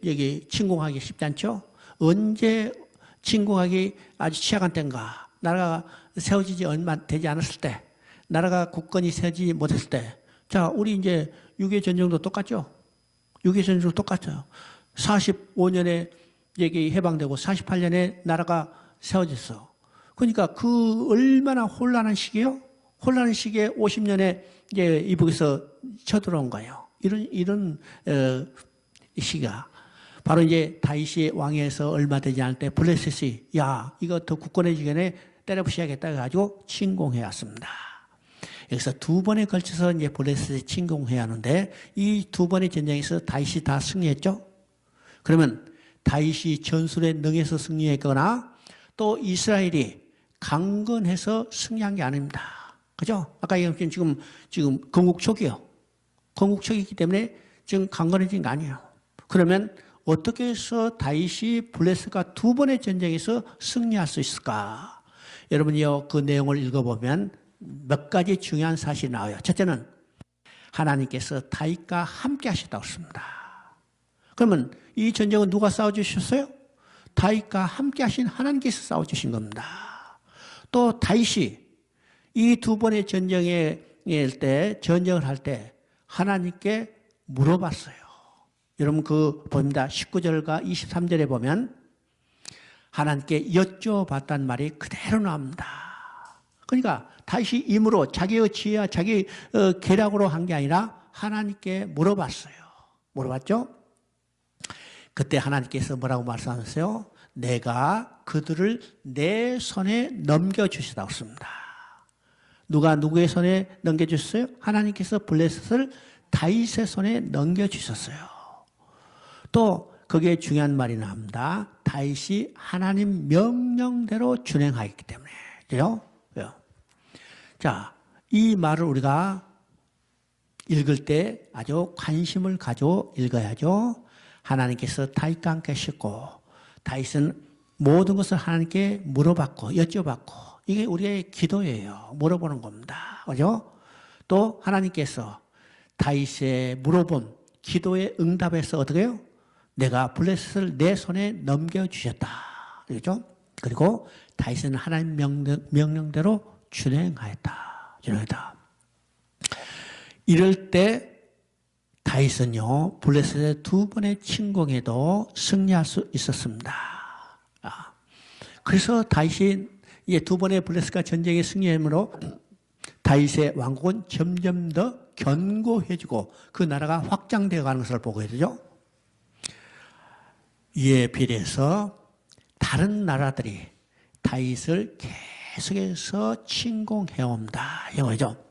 여기 침공하기 쉽지 않죠. 언제 침공하기 아주 취약한 때인가, 나라가 세워지지 얼마 되지 않았을 때, 나라가 굳건히 세워지지 못했을 때, 자, 우리 이제 6.25 전쟁도 똑같죠. 6.25 전쟁도 똑같아요. 45년에 여기 해방되고 48년에 나라가 세워졌어. 그러니까 그 얼마나 혼란한 시기요? 혼란한 시기에 50년에 이제 이북에서 쳐들어온 거예요. 이런 시기가 바로 이제 다윗이 왕위에서 얼마 되지 않을 때 블레셋이 야, 이거 더 굳건해지기 전에 때려부셔야겠다 해가지고 침공해 왔습니다. 여기서 두 번에 걸쳐서 이제 블레셋이 침공해야 하는데 이 두 번의 전쟁에서 다윗이 다 승리했죠. 그러면 다윗이 전술에 능해서 승리했거나 또 이스라엘이 강건해서 승리한 게 아닙니다. 그죠? 아까 얘기했지만 지금 건국초기요. 건국초기이기 때문에 지금 강건해진 거 아니에요. 그러면 어떻게 해서 다윗이 블레셋과 두 번의 전쟁에서 승리할 수 있을까? 여러분이요, 그 내용을 읽어보면 몇 가지 중요한 사실이 나와요. 첫째는 하나님께서 다윗과 함께 하셨다고 했습니다. 그러면 이 전쟁은 누가 싸워주셨어요? 다윗과 함께 하신 하나님께서 싸워주신 겁니다. 또 다윗이 이 두 번의 전쟁을 할 때 하나님께 물어봤어요. 여러분 그 봅니다. 19절과 23절에 보면 하나님께 여쭤봤단 말이 그대로 나옵니다. 그러니까 다윗이 임으로 자기의 지혜와 자기 계략으로 한 게 아니라 하나님께 물어봤어요. 물어봤죠? 그때 하나님께서 뭐라고 말씀하셨어요? 내가 그들을 내 손에 넘겨주시다고 했습니다. 누가 누구의 손에 넘겨주셨어요? 하나님께서 블레셋을 다윗의 손에 넘겨주셨어요. 또 거기에 중요한 말이 나옵니다. 다윗이 하나님 명령대로 준행하였기 때문에. 그죠? 자, 이 말을 우리가 읽을 때 아주 관심을 가지고 읽어야죠. 하나님께서 다윗과 함께 하셨고 다윗은 모든 것을 하나님께 물어봤고 여쭤봤고 이게 우리의 기도예요. 물어보는 겁니다. 그죠? 또 하나님께서 다윗의 물어본 기도에 응답해서 어떻게 해요? 내가 블레셋을 내 손에 넘겨주셨다. 그렇죠? 그리고 다윗은 하나님 명령대로 준행하였다. 이럴 때 다윗은요, 블레셋의 두 번의 침공에도 승리할 수 있었습니다. 그래서 다윗이 이제 두 번의 블레셋과 전쟁에 승리함으로 다윗의 왕국은 점점 더 견고해지고 그 나라가 확장되어 가는 것을 보게 되죠. 이에 비례해서 다른 나라들이 다윗을 계속해서 침공해 옵니다. 이거죠.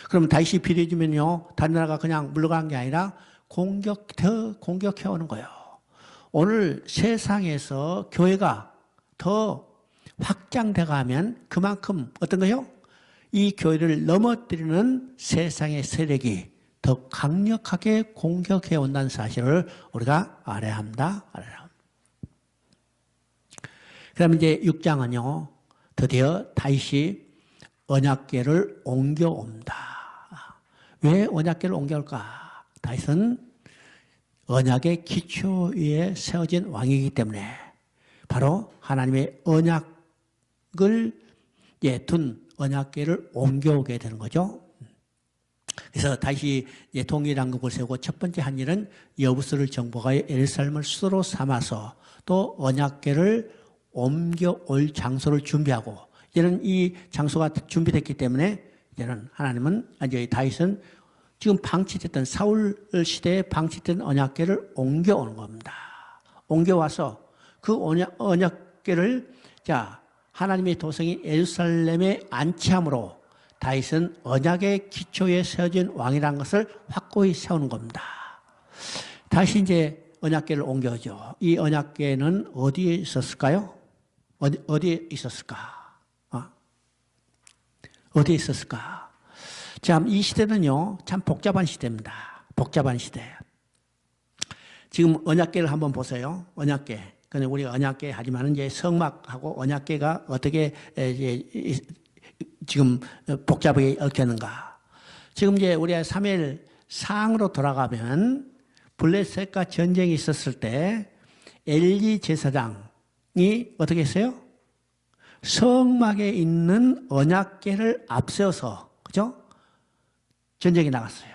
그럼 다윗이 비례해지면요, 다른 나라가 그냥 물러가는 게 아니라 더 공격해 오는 거예요. 오늘 세상에서 교회가 더 확장돼 가면 그만큼 어떤 거요? 이 교회를 넘어뜨리는 세상의 세력이 더 강력하게 공격해 온다는 사실을 우리가 알아야 합니다. 그럼 이제 6장은요, 드디어 다윗이 언약궤를 옮겨옵니다. 왜 언약궤를 옮겨올까? 다윗은 언약의 기초 위에 세워진 왕이기 때문에 바로 하나님의 언약을 둔 언약궤를 옮겨오게 되는 거죠. 그래서 다시 통일왕국을 세우고 첫 번째 한 일은 여부스를 정복하여 예루살렘을 수도로 삼아서 또 언약궤를 옮겨올 장소를 준비하고, 이제는 이 장소가 준비됐기 때문에 이제는 이제 다윗은 지금 방치됐던 사울 시대에 방치된 언약궤를 옮겨오는 겁니다. 옮겨와서 그 언약궤를 하나님의 도성인 예루살렘에 안치함으로 다윗은 언약의 기초에 세워진 왕이라는 것을 확고히 세우는 겁니다. 다시 이제 언약궤를 옮겨오죠. 이 언약궤는 어디에 있었을까요? 어디에 있었을까? 어디에 있었을까? 참, 이 시대는요, 참 복잡한 시대입니다. 복잡한 시대. 지금 언약궤를 한번 보세요. 언약궤. 근데 우리가 언약궤 하지만 이제 성막하고 언약궤가 어떻게 지금 복잡하게 얽혔는가. 지금 이제 우리가 사무엘 상으로 돌아가면 블레셋과 전쟁이 있었을 때 엘리 제사장이 어떻게 했어요? 성막에 있는 언약궤를 앞세워서, 그죠? 전쟁이 나갔어요.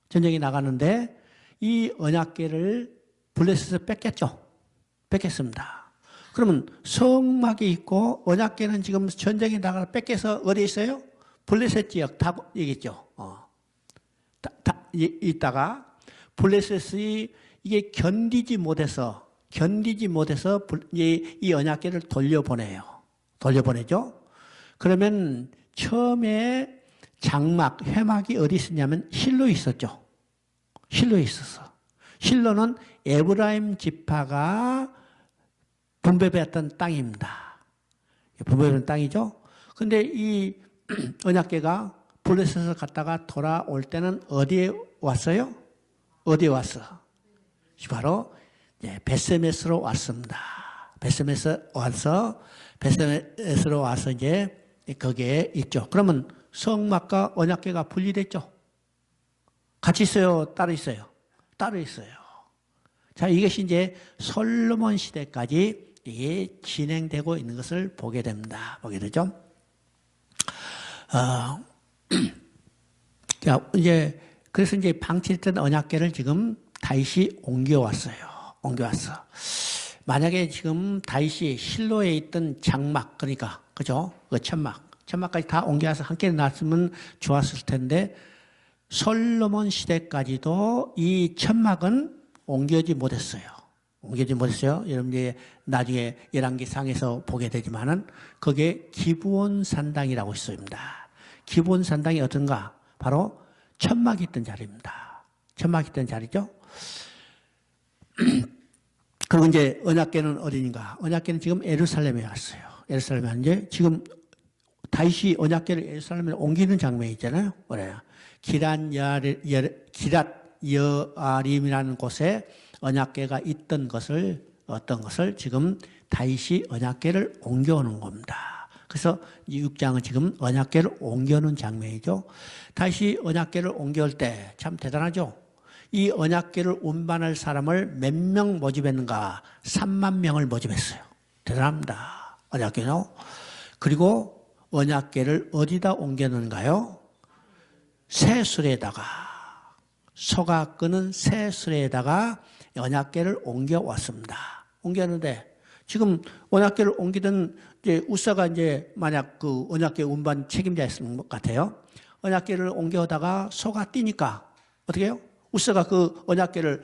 전쟁이 나갔는데 이 언약궤를 블레셋에서 뺏겼죠. 뺏겼습니다. 그러면 성막이 있고 언약궤는 지금 전쟁이 나가서 뺏겨서 어디 있어요? 블레셋 지역 다 얘기했죠. 있다가 블레셋이 이게 견디지 못해서 이 언약궤를 돌려보내죠. 그러면 처음에 장막, 회막이 어디 있었냐면 실로에 있었죠. 실로에 있었어. 실로는 에브라임 지파가 분배받았던 땅입니다. 분배받은 땅이죠. 근데 이 언약궤가 블레셋에서 갔다가 돌아올 때는 어디에 왔어요? 어디에 왔어? 바로 베세메스로 왔습니다. 베세메스로 와서 이제 거기에 있죠. 그러면 성막과 언약궤가 분리됐죠. 같이 있어요? 따로 있어요? 따로 있어요. 자, 이것이 이제 솔로몬 시대까지 진행되고 있는 것을 보게 됩니다. 보게 되죠. 자, 그래서 이제 방치했던 언약궤를 지금 다윗이 옮겨왔어요. 만약에 지금 다윗이 실로에 있던 장막, 그러니까, 그죠? 그 천막까지 다 옮겨와서 함께 놨으면 좋았을 텐데, 솔로몬 시대까지도 이 천막은 옮겨지 못했어요. 여러분들이 나중에 열왕기상에서 보게 되지만은, 그게 기브온 산당이라고 있습니다. 기브온 산당이 어떤가? 바로 천막이 있던 자리입니다. 천막이 있던 자리죠. 그리고 이제 언약궤는 어디인가? 언약궤는 지금 예루살렘에 왔어요. 예루살렘에 왔는데 지금 다윗이 언약궤를 예루살렘에 옮기는 장면이 있잖아요. 그래요. 기랏 여아림이라는 곳에 언약궤가 있던 것을 어떤 것을 지금 다윗이 언약궤를 옮겨오는 겁니다. 그래서 이 6장은 지금 언약궤를 옮겨오는 장면이죠. 다윗이 언약궤를 옮겨올 때 참 대단하죠. 이 언약궤를 운반할 사람을 몇 명 모집했는가? 3만 명을 모집했어요. 대단합니다. 언약궤는. 그리고 언약궤를 어디다 옮겼는가요? 새수레에다가, 소가 끄는 새수레에다가 언약궤를 옮겨왔습니다. 옮겼는데 지금 언약궤를 옮기던 이제 우사가 이제 만약 그 언약궤 운반 책임자였을 것 같아요. 언약궤를 옮겨오다가 소가 뛰니까 어떻게 해요? 우사가 그 언약궤를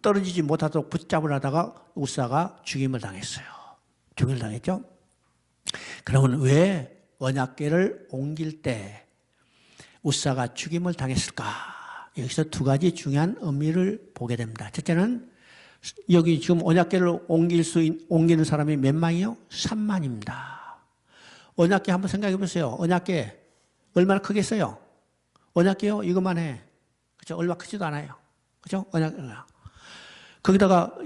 떨어지지 못하도록 붙잡으려다가 우사가 죽임을 당했어요. 죽임을 당했죠. 그러면 왜 언약궤를 옮길 때 우사가 죽임을 당했을까? 여기서 두 가지 중요한 의미를 보게 됩니다. 첫째는 여기 지금 언약궤를 옮기는 사람이 몇 만이요? 3만입니다. 언약궤 한번 생각해 보세요. 언약궤 얼마나 크겠어요? 언약궤요? 이것만 해. 그죠? 얼마 크지도 않아요. 그죠? 거기다가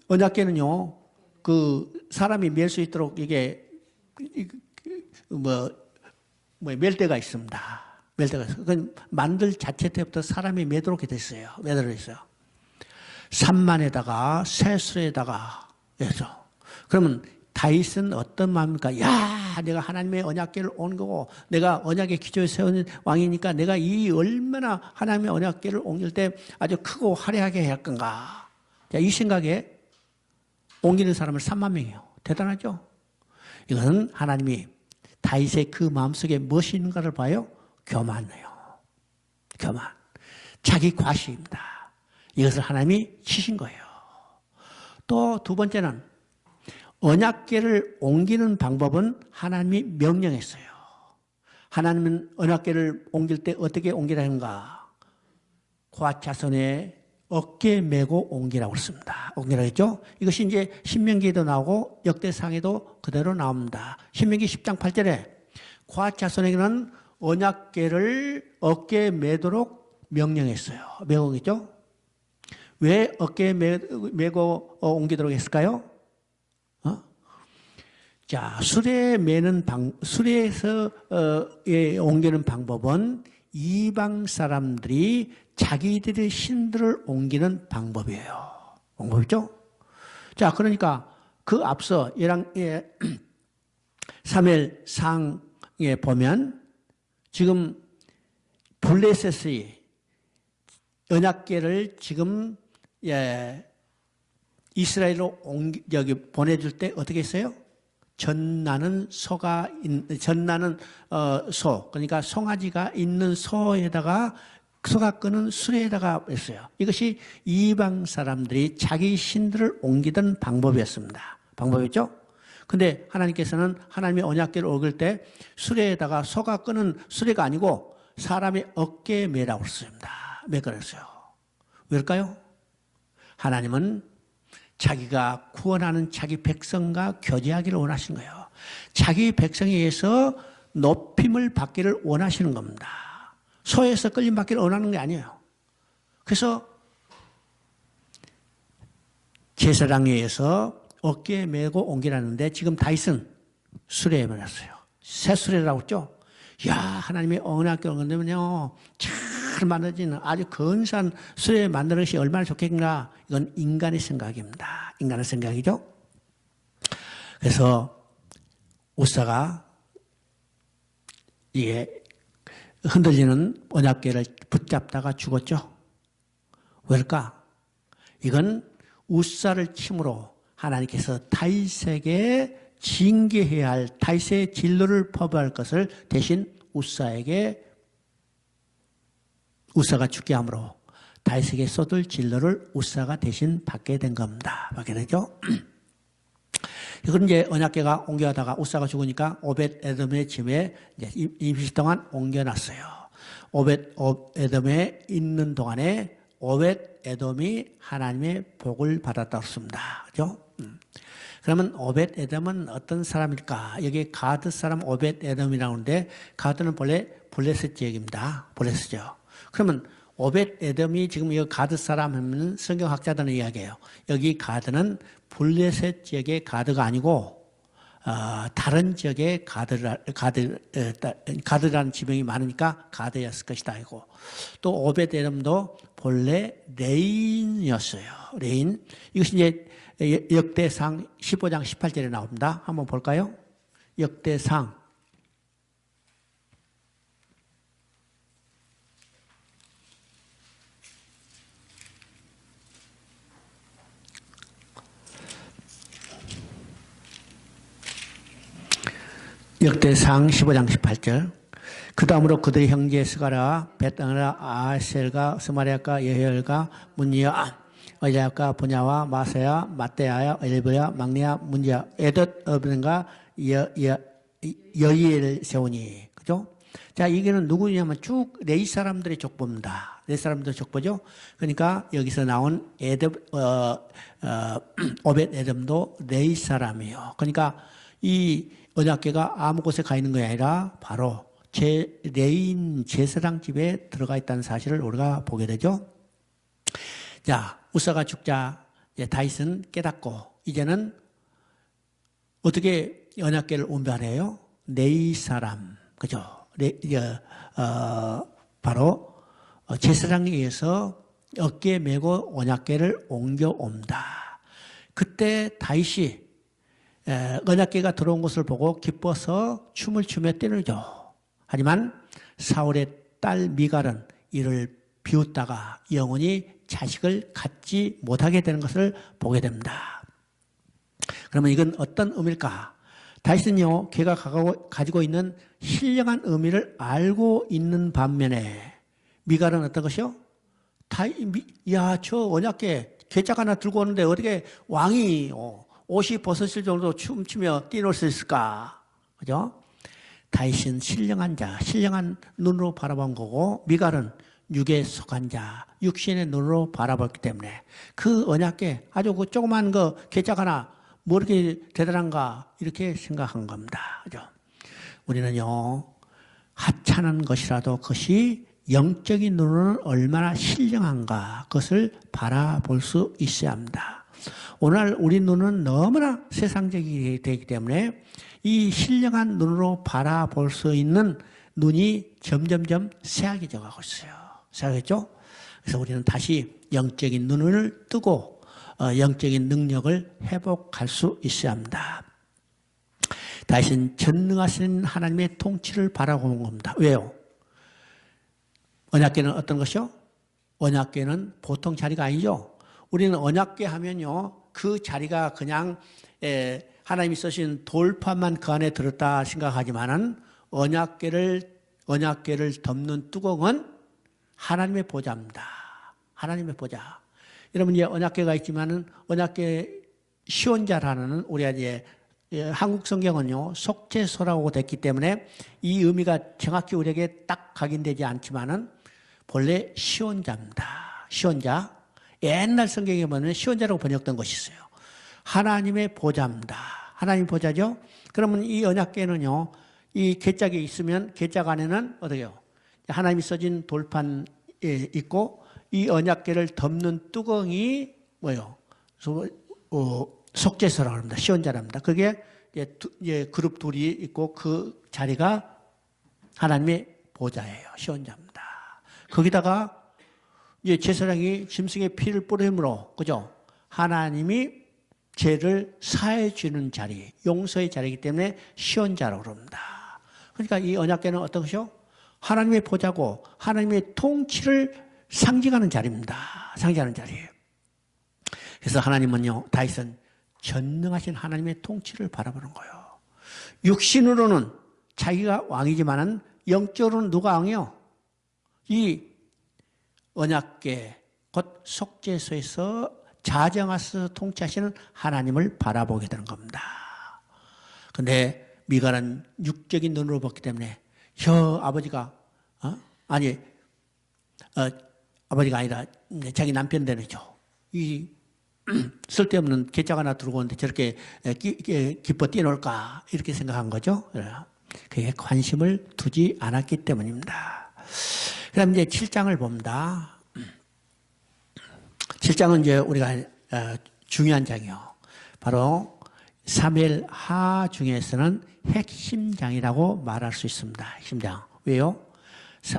언약궤는요, 그 사람이 멜 수 있도록 이게 멜대가 있습니다. 멜대가 있어요. 그 만들 자체 때부터 사람이 매도록 됐어요. 매도록 있어요. 산만에다가 새수에다가 해서. 그러면 다윗은 어떤 마음입니까? 야, 내가 하나님의 언약궤를 온 거고, 내가 언약의 기초에 세운 왕이니까 내가 이 얼마나 하나님의 언약궤를 옮길 때 아주 크고 화려하게 해야 할 건가. 자, 이 생각에 옮기는 사람을 3만 명이에요. 대단하죠? 이것은 하나님이 다윗의 그 마음속에 무엇이 있는가를 봐요? 교만이에요. 교만. 자기 과시입니다. 이것을 하나님이 치신 거예요. 또 두 번째는 언약궤를 옮기는 방법은 하나님이 명령했어요. 하나님은 언약궤를 옮길 때 어떻게 옮기라는가? 곶 자손의 어깨에 메고 옮기라고 했습니다. 옮기라고 했죠? 이것이 이제 신명기에도 나오고 역대상에도 그대로 나옵니다. 신명기 10장 8절에 과 자손에게는 언약궤를 어깨에 메도록 명령했어요. 명령했죠? 왜 어깨에 메고 옮기도록 했을까요? 자, 수레에서 옮기는 방법은 이방 사람들이 자기들의 신들을 옮기는 방법이에요. 방법이죠? 자, 그러니까 그 앞서 사무엘상에 보면 지금 블레셋이 언약궤를 지금 이스라엘로 보내줄 때 어떻게 했어요? 전나는 소, 그러니까 송아지가 있는 소에다가 소가 끄는 수레에다가 했어요. 이것이 이방 사람들이 자기 신들을 옮기던 방법이었습니다. 방법이었죠? 근데 하나님께서는 하나님의 언약궤를 옮길 때 수레에다가 소가 끄는 수레가 아니고 사람의 어깨에 매라고 했습니다. 매 그랬어요. 왜일까요? 하나님은 자기가 구원하는 자기 백성과 교제하기를 원하시는 거예요. 자기 백성에 의해서 높임을 받기를 원하시는 겁니다. 소에서 끌림 받기를 원하는 게 아니에요. 그래서 제사장에 의해서 어깨에 메고 옮기라는데 지금 다윗은 수레에 매놨어요. 새 수레라고 했죠? 야, 하나님의 언약궤를 옮기면요, 잘 만들어지는 아주 근사한 수레 만드는 것이 얼마나 좋겠는가. 이건 인간의 생각입니다. 인간의 생각이죠. 그래서 우사가 이게 흔들리는 언약궤를 붙잡다가 죽었죠. 왜일까? 이건 우사를 침으로 하나님께서 다윗에게 징계해야 할 다윗의 진로를 퍼부할 것을 대신 우사가 죽게 함으로 다윗에게 쏟을 진로를 우사가 대신 받게 된 겁니다. 받게 되죠. 이건 이제 언약궤가 옮겨가다가 우사가 죽으니까 오벳 에돔의 집에 임시 동안 옮겨놨어요. 오벳 에돔에 있는 동안에 오벳 에돔이 하나님의 복을 받았다고 했습니다. 그죠? 그러면 오벳 에돔은 어떤 사람일까? 여기 가드 사람 오벳 에돔이라고 하는데 가드는 본래 블레셋 지역입니다. 블레셋이죠. 그러면 오벳 에돔이 지금 이 가드 사람 하면 성경학자들은 이야기해요. 여기 가드는 블레셋 지역의 가드가 아니고 다른 지역의 가드라는 지명이 많으니까 가드였을 것이다. 이고 또 오벳 에돔도 본래 레인이었어요. 레인. 이것이 이제 역대상 15장 18절에 나옵니다. 한번 볼까요? 역대상 15장 18절. 그 다음으로 그들의 형제 스가랴, 베다나, 아셀과 스마리아과 예혈과 문니아, 어자야과 분야와 마세야, 마떼아야, 엘브야, 막리야, 문지야, 에덧, 어브는가, 여이엘 세우니. 그죠? 자, 이게는 누구냐면 쭉 레이 사람들의 족보입니다. 레이 사람들의 족보죠? 그러니까 여기서 나온 오벳 에돔도 레이 사람이에요. 그러니까 이 언약궤가 아무 곳에 가 있는 것이 아니라 바로 레인 제사장 집에 들어가 있다는 사실을 우리가 보게 되죠. 자, 우사가 죽자 다윗은 깨닫고 이제는 어떻게 언약궤를 옮겨내요? 레이 사람, 그죠? 바로 제사장에 의해서 어깨에 메고 언약궤를 옮겨온다. 그때 다윗이 언약궤가 들어온 것을 보고 기뻐서 춤을 추며 뛰놀죠. 하지만 사울의 딸 미갈은 이를 비웃다가 영원히 자식을 갖지 못하게 되는 것을 보게 됩니다. 그러면 이건 어떤 의미일까? 다윗은요, 걔가 가지고 있는 신령한 의미를 알고 있는 반면에 미갈은 어떤 것이요? 저 언약궤 괴짝 하나 들고 오는데 어떻게 왕이 옷이 벗어질 정도로 춤추며 뛰놀 수 있을까? 그죠? 다윗은 신령한 자, 신령한 눈으로 바라본 거고, 미갈은 육에 속한 자, 육신의 눈으로 바라봤기 때문에 그 언약궤 아주 그 조그만 그 괴짝 하나 뭐 이렇게 대단한가 이렇게 생각한 겁니다. 그죠? 우리는요 하찮은 것이라도 그것이 영적인 눈으로는 얼마나 신령한가 그것을 바라볼 수 있어야 합니다. 오늘 우리 눈은 너무나 세상적이기 되기 때문에 이 신령한 눈으로 바라볼 수 있는 눈이 점점점 쇠약해져 가고 있어요. 쇠약했죠? 그래서 우리는 다시 영적인 눈을 뜨고 영적인 능력을 회복할 수 있어야 합니다. 다시는 전능하신 하나님의 통치를 바라보는 겁니다. 왜요? 언약궤는 어떤 것이요? 언약궤는 보통 자리가 아니죠. 우리는 언약궤 하면요, 그 자리가 그냥 하나님이 쓰신 돌판만 그 안에 들었다 생각하지만은 언약궤를 덮는 뚜껑은 하나님의 보좌입니다. 하나님의 보좌. 여러분 이제 언약궤가 있지만은 언약궤 시온자라는 우리가 이제 한국 성경은요 속죄소라고 됐기 때문에 이 의미가 정확히 우리에게 딱 각인되지 않지만은 본래 시온자입니다. 시온자. 옛날 성경에 보면 시온자라고 번역된 것이 있어요. 하나님의 보좌입니다. 하나님 보좌죠. 그러면 이 언약궤는요, 이 궤짝에 있으면 궤짝 안에는 어떻게요? 하나님이 써진 돌판에 있고 이 언약궤를 덮는 뚜껑이 뭐요? 속죄소라고 합니다. 시온자랍니다. 그게 이제 그룹 둘이 있고 그 자리가 하나님의 보좌예요. 시온자입니다. 거기다가 이제 제사장이 짐승의 피를 뿌림으로 그죠? 하나님이 죄를 사해 주는 자리, 용서의 자리이기 때문에 시온자라고 합니다. 그러니까 이 언약궤는 어떤 것이요? 하나님의 보좌고 하나님의 통치를 상징하는 자리입니다. 상징하는 자리예요. 그래서 하나님은요, 다윗은 전능하신 하나님의 통치를 바라보는 거예요. 육신으로는 자기가 왕이지만은 영적으로는 누가 왕이요? 이 언약궤 곧 속죄소에서 자정하셔서 통치하시는 하나님을 바라보게 되는 겁니다. 그런데 미가는 육적인 눈으로 봤기 때문에 아버지가 아버지가 아니라 자기 남편 되는죠. 이 쓸데없는 궤짝 하나 들고 오는데 저렇게 기뻐 뛰어놀까 이렇게 생각한 거죠. 그게 관심을 두지 않았기 때문입니다. 그 다음 이제 7장을 봅니다. 7장은 이제 우리가 중요한 장이요. 바로 사무엘하 중에서는 핵심장이라고 말할 수 있습니다. 핵심장. 왜요?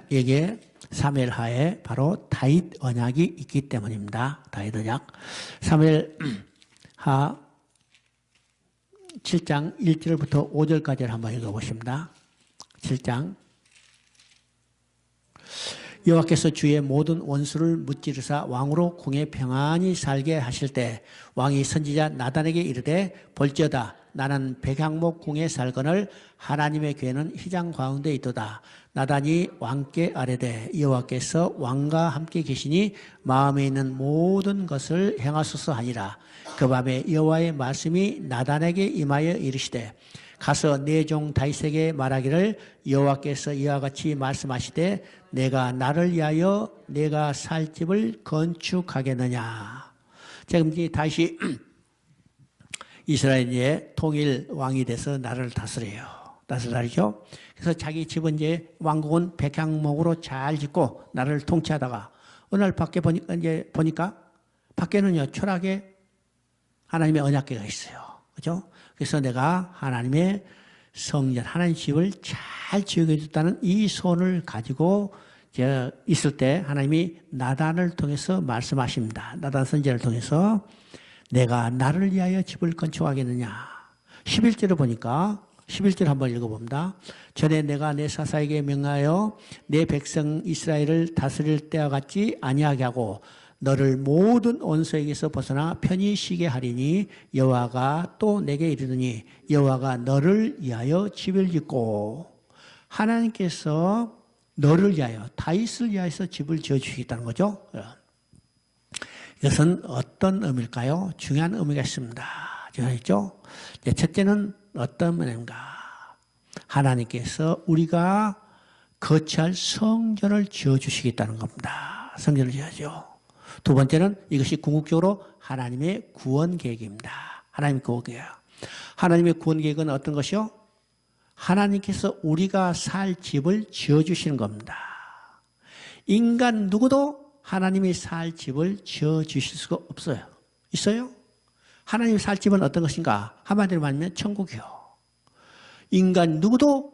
이게 사무엘하에 바로 다윗 언약이 있기 때문입니다. 다윗 언약. 사무엘하 7장 1절부터 5절까지를 한번 읽어보십니다. 7장. 여호와께서 주의 모든 원수를 무찌르사 왕으로 궁에 평안히 살게 하실 때 왕이 선지자 나단에게 이르되 볼지어다 나는 백향목 궁에 살거늘 하나님의 궤는 휘장 가운데 있도다. 나단이 왕께 아뢰되 여호와께서 왕과 함께 계시니 마음에 있는 모든 것을 행하소서 하니라. 그 밤에 여호와의 말씀이 나단에게 임하여 이르시되 가서 내 종 다윗에게 말하기를 여호와께서 이와 같이 말씀하시되 내가 나를 위하여 내가 살 집을 건축하겠느냐. 지금 다윗이 이스라엘의 통일 왕이 돼서 나라를 다스려요. 다스리죠. 그래서 자기 집은 이제 왕국은 백향목으로 잘 짓고 나라를 통치하다가 어느 날 밖에 보니까 밖에는요 초락에 하나님의 언약궤가 있어요. 그죠? 그래서 내가 하나님의 성전, 하나님 집을 잘 지어게 해줬다는 이 소원을 가지고 있을 때 하나님이 나단을 통해서 말씀하십니다. 나단 선지자를 통해서 내가 나를 위하여 집을 건축하겠느냐. 11절을 보니까 11절 한번 읽어봅니다. 전에 내가 내 사사에게 명하여 내 백성 이스라엘을 다스릴 때와 같이 아니하게 하고 너를 모든 원수에게서 벗어나 편히 쉬게 하리니 여호와가 또 내게 이르더니 여호와가 너를 위하여 집을 짓고 하나님께서 너를 위하여 다윗을 위하여서 집을 지어주시겠다는 거죠. 이것은 어떤 의미일까요? 중요한 의미가 있습니다. 제가 했죠. 첫째는 어떤 의미인가? 하나님께서 우리가 거처할 성전을 지어주시겠다는 겁니다. 성전을 지어야죠. 두 번째는 이것이 궁극적으로 하나님의 구원 계획입니다. 하나님의 구원 계획. 하나님의 구원 계획은 어떤 것이요? 하나님께서 우리가 살 집을 지어주시는 겁니다. 인간 누구도 하나님이 살 집을 지어주실 수가 없어요. 있어요? 하나님이 살 집은 어떤 것인가? 한마디로 말하면 천국이요. 인간 누구도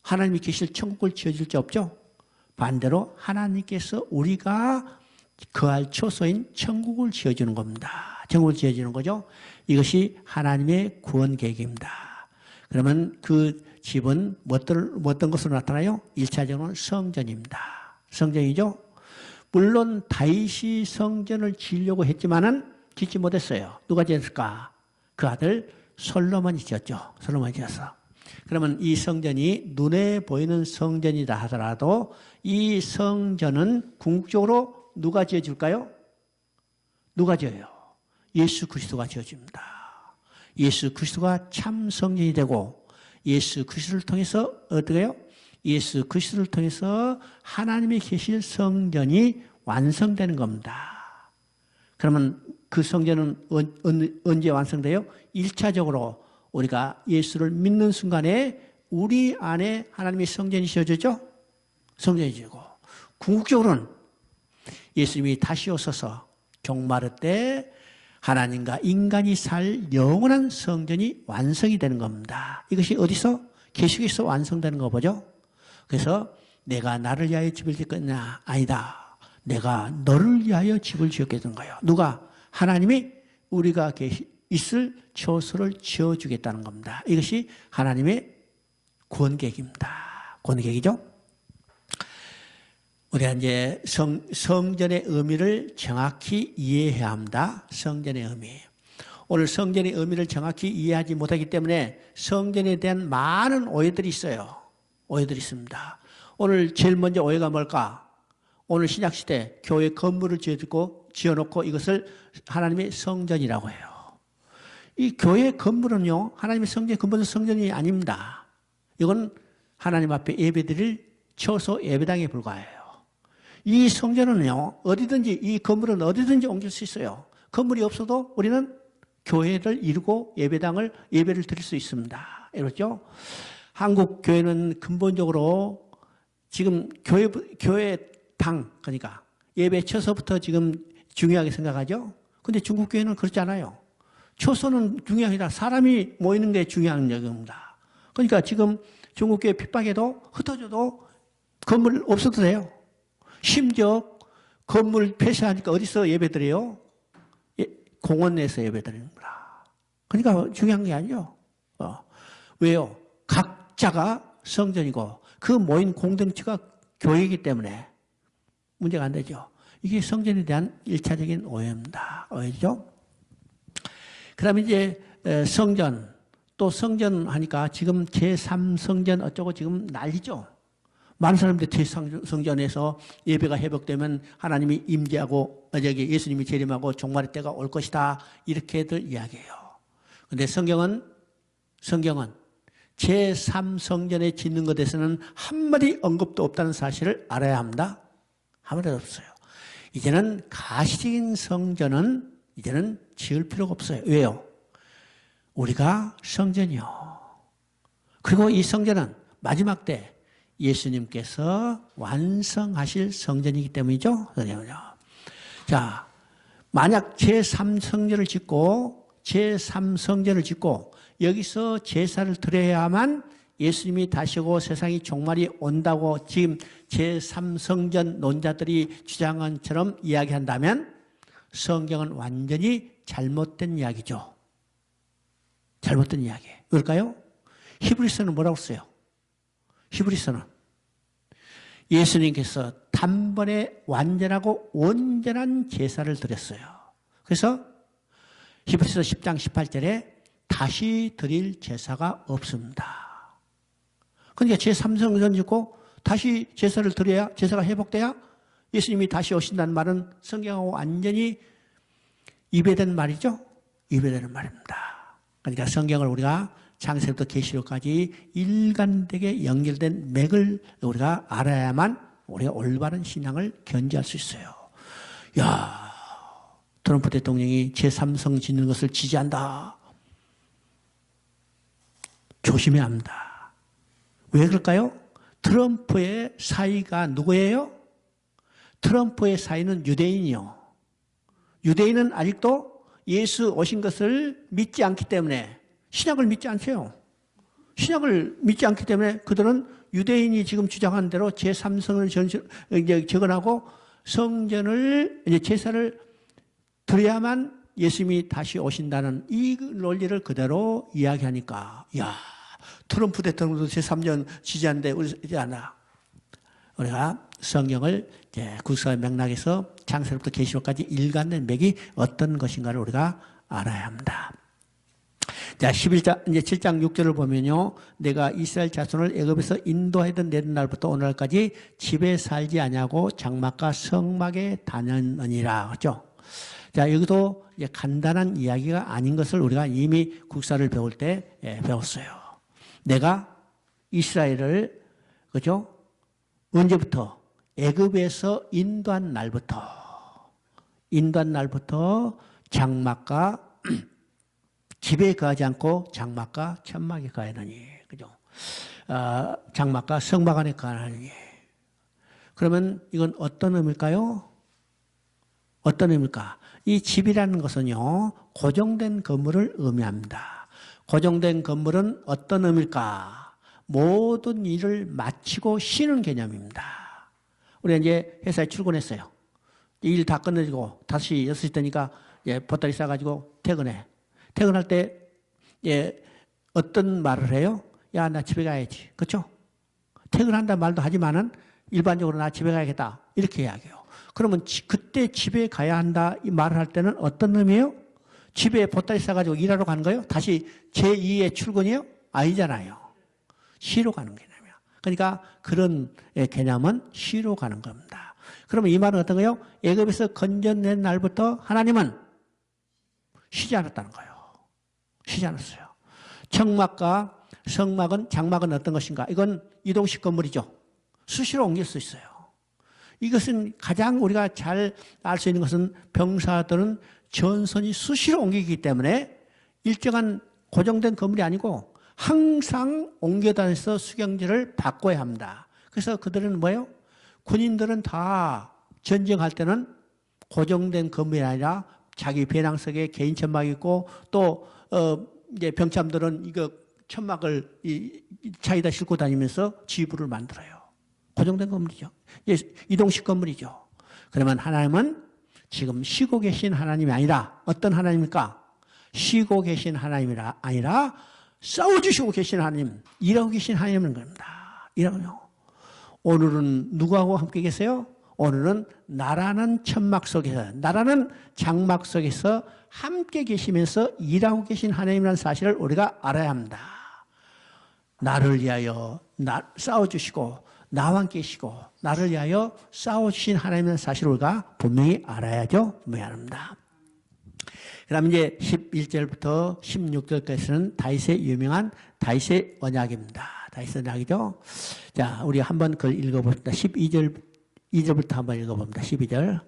하나님이 계실 천국을 지어줄 수 없죠? 반대로 하나님께서 우리가 거할 처소인 천국을 지어주는 겁니다. 천국을 지어주는 거죠. 이것이 하나님의 구원 계획입니다. 그러면 그 집은 어떤 것으로 나타나요? 1차적으로는 성전입니다. 성전이죠. 물론 다윗이 성전을 지으려고 했지만은 짓지 못했어요. 누가 지었을까? 그 아들 솔로몬이 지었죠. 솔로몬이 지었어. 그러면 이 성전이 눈에 보이는 성전이다 하더라도 이 성전은 궁극적으로 누가 지어줄까요? 누가 지어요? 예수 그리스도가 지어줍니다. 예수 그리스도가 참 성전이 되고 예수 그리스도를 통해서 어떻게 해요? 예수 그리스도를 통해서 하나님이 계실 성전이 완성되는 겁니다. 그러면 그 성전은 언제 완성돼요? 1차적으로 우리가 예수를 믿는 순간에 우리 안에 하나님의 성전이 지어지죠? 성전이 지어지고 궁극적으로는 예수님이 다시 오셔서 종말의 때 하나님과 인간이 살 영원한 성전이 완성이 되는 겁니다. 이것이 어디서? 계시록에서 완성되는 거 보죠? 그래서 내가 나를 위하여 집을 지을 거냐? 아니다. 내가 너를 위하여 집을 지었겠는 거예요. 누가? 하나님이 우리가 있을 처소를 지어주겠다는 겁니다. 이것이 하나님의 구원계획입니다. 구원계획이죠? 우리가 이제 성전의 의미를 정확히 이해해야 합니다. 성전의 의미. 오늘 성전의 의미를 정확히 이해하지 못하기 때문에 성전에 대한 많은 오해들이 있어요. 오해들이 있습니다. 오늘 제일 먼저 오해가 뭘까? 오늘 신약시대 교회 건물을 지어놓고 이것을 하나님의 성전이라고 해요. 이 교회 건물은요, 하나님의 성전이 근본적 성전이 아닙니다. 이건 하나님 앞에 예배드릴 처소 예배당에 불과해요. 이 성전은요, 어디든지, 이 건물은 어디든지 옮길 수 있어요. 건물이 없어도 우리는 교회를 이루고 예배를 드릴 수 있습니다. 이렇죠? 한국 교회는 근본적으로 지금 교회당, 그러니까 예배 처소부터 지금 중요하게 생각하죠? 근데 중국 교회는 그렇지 않아요. 처소는 중요한 게 아니라 사람이 모이는 게 중요한 겁니다. 그러니까 지금 중국 교회 핍박에도 흩어져도 건물 없어도 돼요. 심지어 건물 폐쇄하니까 어디서 예배드려요? 공원에서 예배드립니다. 그러니까 중요한 게 아니죠. 왜요? 각자가 성전이고 그 모인 공동체가 교회이기 때문에 문제가 안 되죠. 이게 성전에 대한 1차적인 오해입니다. 오해죠? 그 다음에 이제 성전, 또 성전 하니까 지금 제3성전 어쩌고 지금 난리죠. 많은 사람들이 제3성전에서 예배가 회복되면 하나님이 임재하고 예수님이 재림하고 종말의 때가 올 것이다. 이렇게들 이야기해요. 그런데 성경은 제3성전에 짓는 것에서는 한마디 언급도 없다는 사실을 알아야 합니다. 한마디도 없어요. 이제는 가시적인 성전은 이제는 지을 필요가 없어요. 왜요? 우리가 성전이요. 그리고 이 성전은 마지막 때 예수님께서 완성하실 성전이기 때문이죠. 자, 만약 제3성전을 짓고 여기서 제사를 드려야만 예수님이 다시 오고 세상이 종말이 온다고 지금 제3성전 논자들이 주장한 것처럼 이야기한다면 성경은 완전히 잘못된 이야기죠. 잘못된 이야기. 왜일까요? 히브리서는 뭐라고 써요? 히브리서는 예수님께서 단번에 완전하고 온전한 제사를 드렸어요. 그래서 히브리서 10장 18절에 다시 드릴 제사가 없습니다. 그러니까 제3성전 짓고 다시 제사를 드려야 제사가 회복돼야 예수님이 다시 오신다는 말은 성경하고 완전히 이배된 말이죠. 이배되는 말입니다. 그러니까 성경을 우리가 창세부터 계시록까지 일관되게 연결된 맥을 우리가 알아야만 우리가 올바른 신앙을 견지할 수 있어요. 야, 트럼프 대통령이 제3성 짓는 것을 지지한다. 조심해야 합니다. 왜 그럴까요? 트럼프의 사이가 누구예요? 트럼프의 사이는 유대인이요. 유대인은 아직도 예수 오신 것을 믿지 않기 때문에 신약을 믿지 않죠. 신약을 믿지 않기 때문에 그들은 유대인이 지금 주장한 대로 제3성을 이제 적어나고 성전을 이제 제사를 드려야만 예수님이 다시 오신다는 이 논리를 그대로 이야기하니까, 야, 트럼프 대통령도 제3년 지지하는데 우리 않아. 우리가 성경을 이제 구약의 맥락에서 창세로부터 계시록까지 일관된 맥이 어떤 것인가를 우리가 알아야 합니다. 자, 11장, 이제 7장 6절을 보면요. 내가 이스라엘 자손을 애굽에서 인도하던 내던 날부터 오늘까지 집에 살지 아니하고 장막과 성막에 다녔느니라. 그렇죠? 자, 여기도 이제 간단한 이야기가 아닌 것을 우리가 이미 국사를 배울 때 배웠어요. 내가 이스라엘을, 그죠? 언제부터? 애굽에서 인도한 날부터 장막과 집에 거하지 않고 장막과 천막에 거하느니, 그죠? 장막과 성막 안에 거하느니. 그러면 이건 어떤 의미일까요? 어떤 의미일까? 이 집이라는 것은요, 고정된 건물을 의미합니다. 고정된 건물은 어떤 의미일까? 모든 일을 마치고 쉬는 개념입니다. 우리가 이제 회사에 출근했어요. 일 다 끝내고 다시 6시 되니까 보따리 싸가지고 퇴근해. 퇴근할 때 어떤 말을 해요? 야, 나 집에 가야지. 그렇죠? 퇴근한다 말도 하지만은 일반적으로 나 집에 가야겠다. 이렇게 이야기해요. 그러면 그때 집에 가야 한다 이 말을 할 때는 어떤 의미예요? 집에 보따리 싸가지고 일하러 가는 거예요? 다시 제2의 출근이에요? 아니잖아요. 쉬러 가는 개념이야. 그러니까 그런 개념은 쉬러 가는 겁니다. 그러면 이 말은 어떤 거예요? 애굽에서 건져낸 날부터 하나님은 쉬지 않았다는 거예요. 쉬지 않았어요. 청막과 성막은, 장막은 어떤 것인가? 이건 이동식 건물이죠. 수시로 옮길 수 있어요. 이것은 가장 우리가 잘 알 수 있는 것은 병사들은 전선이 수시로 옮기기 때문에 일정한 고정된 건물이 아니고 항상 옮겨 다녀서 수경지를 바꿔야 합니다. 그래서 그들은 뭐예요? 군인들은 다 전쟁할 때는 고정된 건물이 아니라 자기 배낭석에 개인 천막이 있고 또 이제 병참들은 이거 천막을 차에다 싣고 다니면서 지부를 만들어요. 고정된 건물이죠. 이동식 건물이죠. 그러면 하나님은 지금 쉬고 계신 하나님이 아니라 어떤 하나님입니까? 쉬고 계신 하나님이 아니라 싸워주시고 계신 하나님, 일하고 계신 하나님인 겁니다. 일하고요. 오늘은 누구하고 함께 계세요? 오늘은 나라는 천막 속에서, 나라는 장막 속에서 함께 계시면서 일하고 계신 하나님이라는 사실을 우리가 알아야 합니다. 나를 위하여 싸워주시고 나와 함께 계시고 나를 위하여 싸워주신 하나님이라는 사실을 우리가 분명히 알아야죠. 분명히 합니다. 그 다음 이제 11절부터 16절까지는 다윗의 유명한 다윗의 언약입니다. 다윗의 언약이죠. 자, 우리 한번 그걸 읽어봅니다. 2절부터 한번 읽어봅니다. 12절.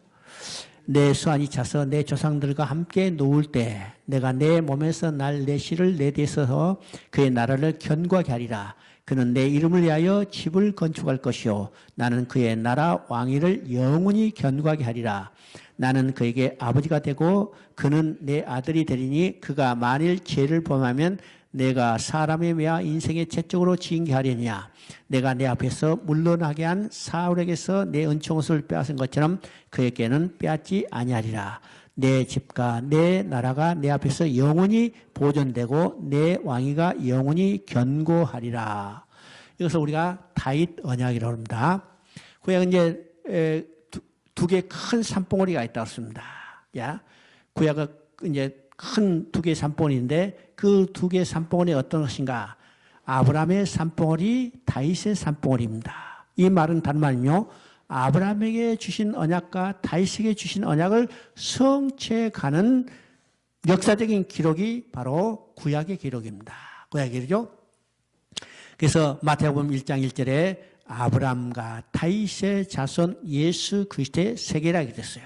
내 수완이 차서 내 조상들과 함께 누울 때 내가 내 몸에서 날 내 씨를 내 뒤에서 그의 나라를 견고하게 하리라. 그는 내 이름을 위하여 집을 건축할 것이요 나는 그의 나라 왕위를 영원히 견고하게 하리라. 나는 그에게 아버지가 되고 그는 내 아들이 되리니 그가 만일 죄를 범하면 내가 사람의 매와 인생의 채찍으로 징계하려니와 내가 내 앞에서 물러나게 한 사울에게서 내 은총옷을 빼앗은 것처럼 그에게는 빼앗지 아니하리라. 내 집과 내 나라가 내 앞에서 영원히 보존되고 내 왕위가 영원히 견고하리라. 이것을 우리가 다윗 언약이라고 합니다. 구약은 이제 두 개의 큰 산봉우리가 있다고 했습니다. 야, 구약은 이제 큰 두 개의 산봉우리인데 그 두 개의 산봉우리 어떤 것인가? 아브라함의 산봉우리, 다윗의 산봉우리입니다. 이 말은 다른 말이며 아브라함에게 주신 언약과 다윗에게 주신 언약을 성취해가는 역사적인 기록이 바로 구약의 기록입니다. 그 이야기죠. 그래서 마태복음 1장 1절에 아브라함과 다윗의 자손 예수 그리스도의 세계라 이렇게 됐어요.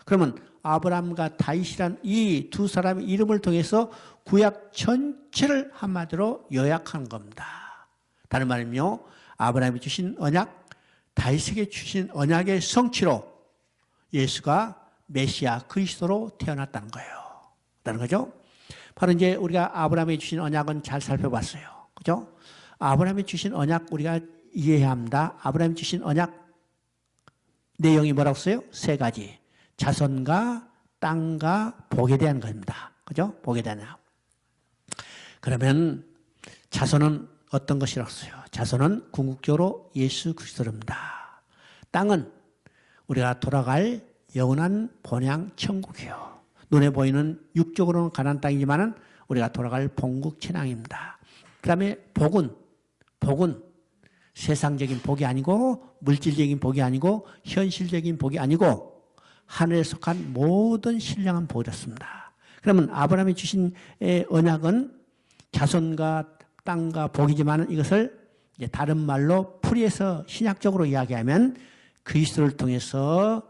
그러면 아브라함과 다윗이란 이 두 사람의 이름을 통해서 구약 전체를 한마디로 요약한 겁니다. 다른 말이면요, 아브라함이 주신 언약, 다윗에게 주신 언약의 성취로 예수가 메시아 그리스도로 태어났다는 거예요. 다른 거죠? 바로 이제 우리가 아브라함이 주신 언약은 잘 살펴봤어요. 그죠? 아브라함이 주신 언약 우리가 이해해야 합니다. 아브라함이 주신 언약 내용이 뭐라고 써요? 세 가지. 자손과 땅과 복에 대한 겁니다. 그죠? 복에 대한. 그러면 자손은 어떤 것이라고 써요? 자손은 궁극적으로 예수 그리스도입니다. 땅은 우리가 돌아갈 영원한 본향 천국이에요. 눈에 보이는 육적으로는 가난한 땅이지만 우리가 돌아갈 본국 천향입니다. 그 다음에 복은 세상적인 복이 아니고 물질적인 복이 아니고 현실적인 복이 아니고 하늘에 속한 모든 신령한 복이었습니다. 그러면 아브라함이 주신 언약은 자손과 땅과 복이지만 이것을 이제 다른 말로 풀이해서 신약적으로 이야기하면 그리스도를 통해서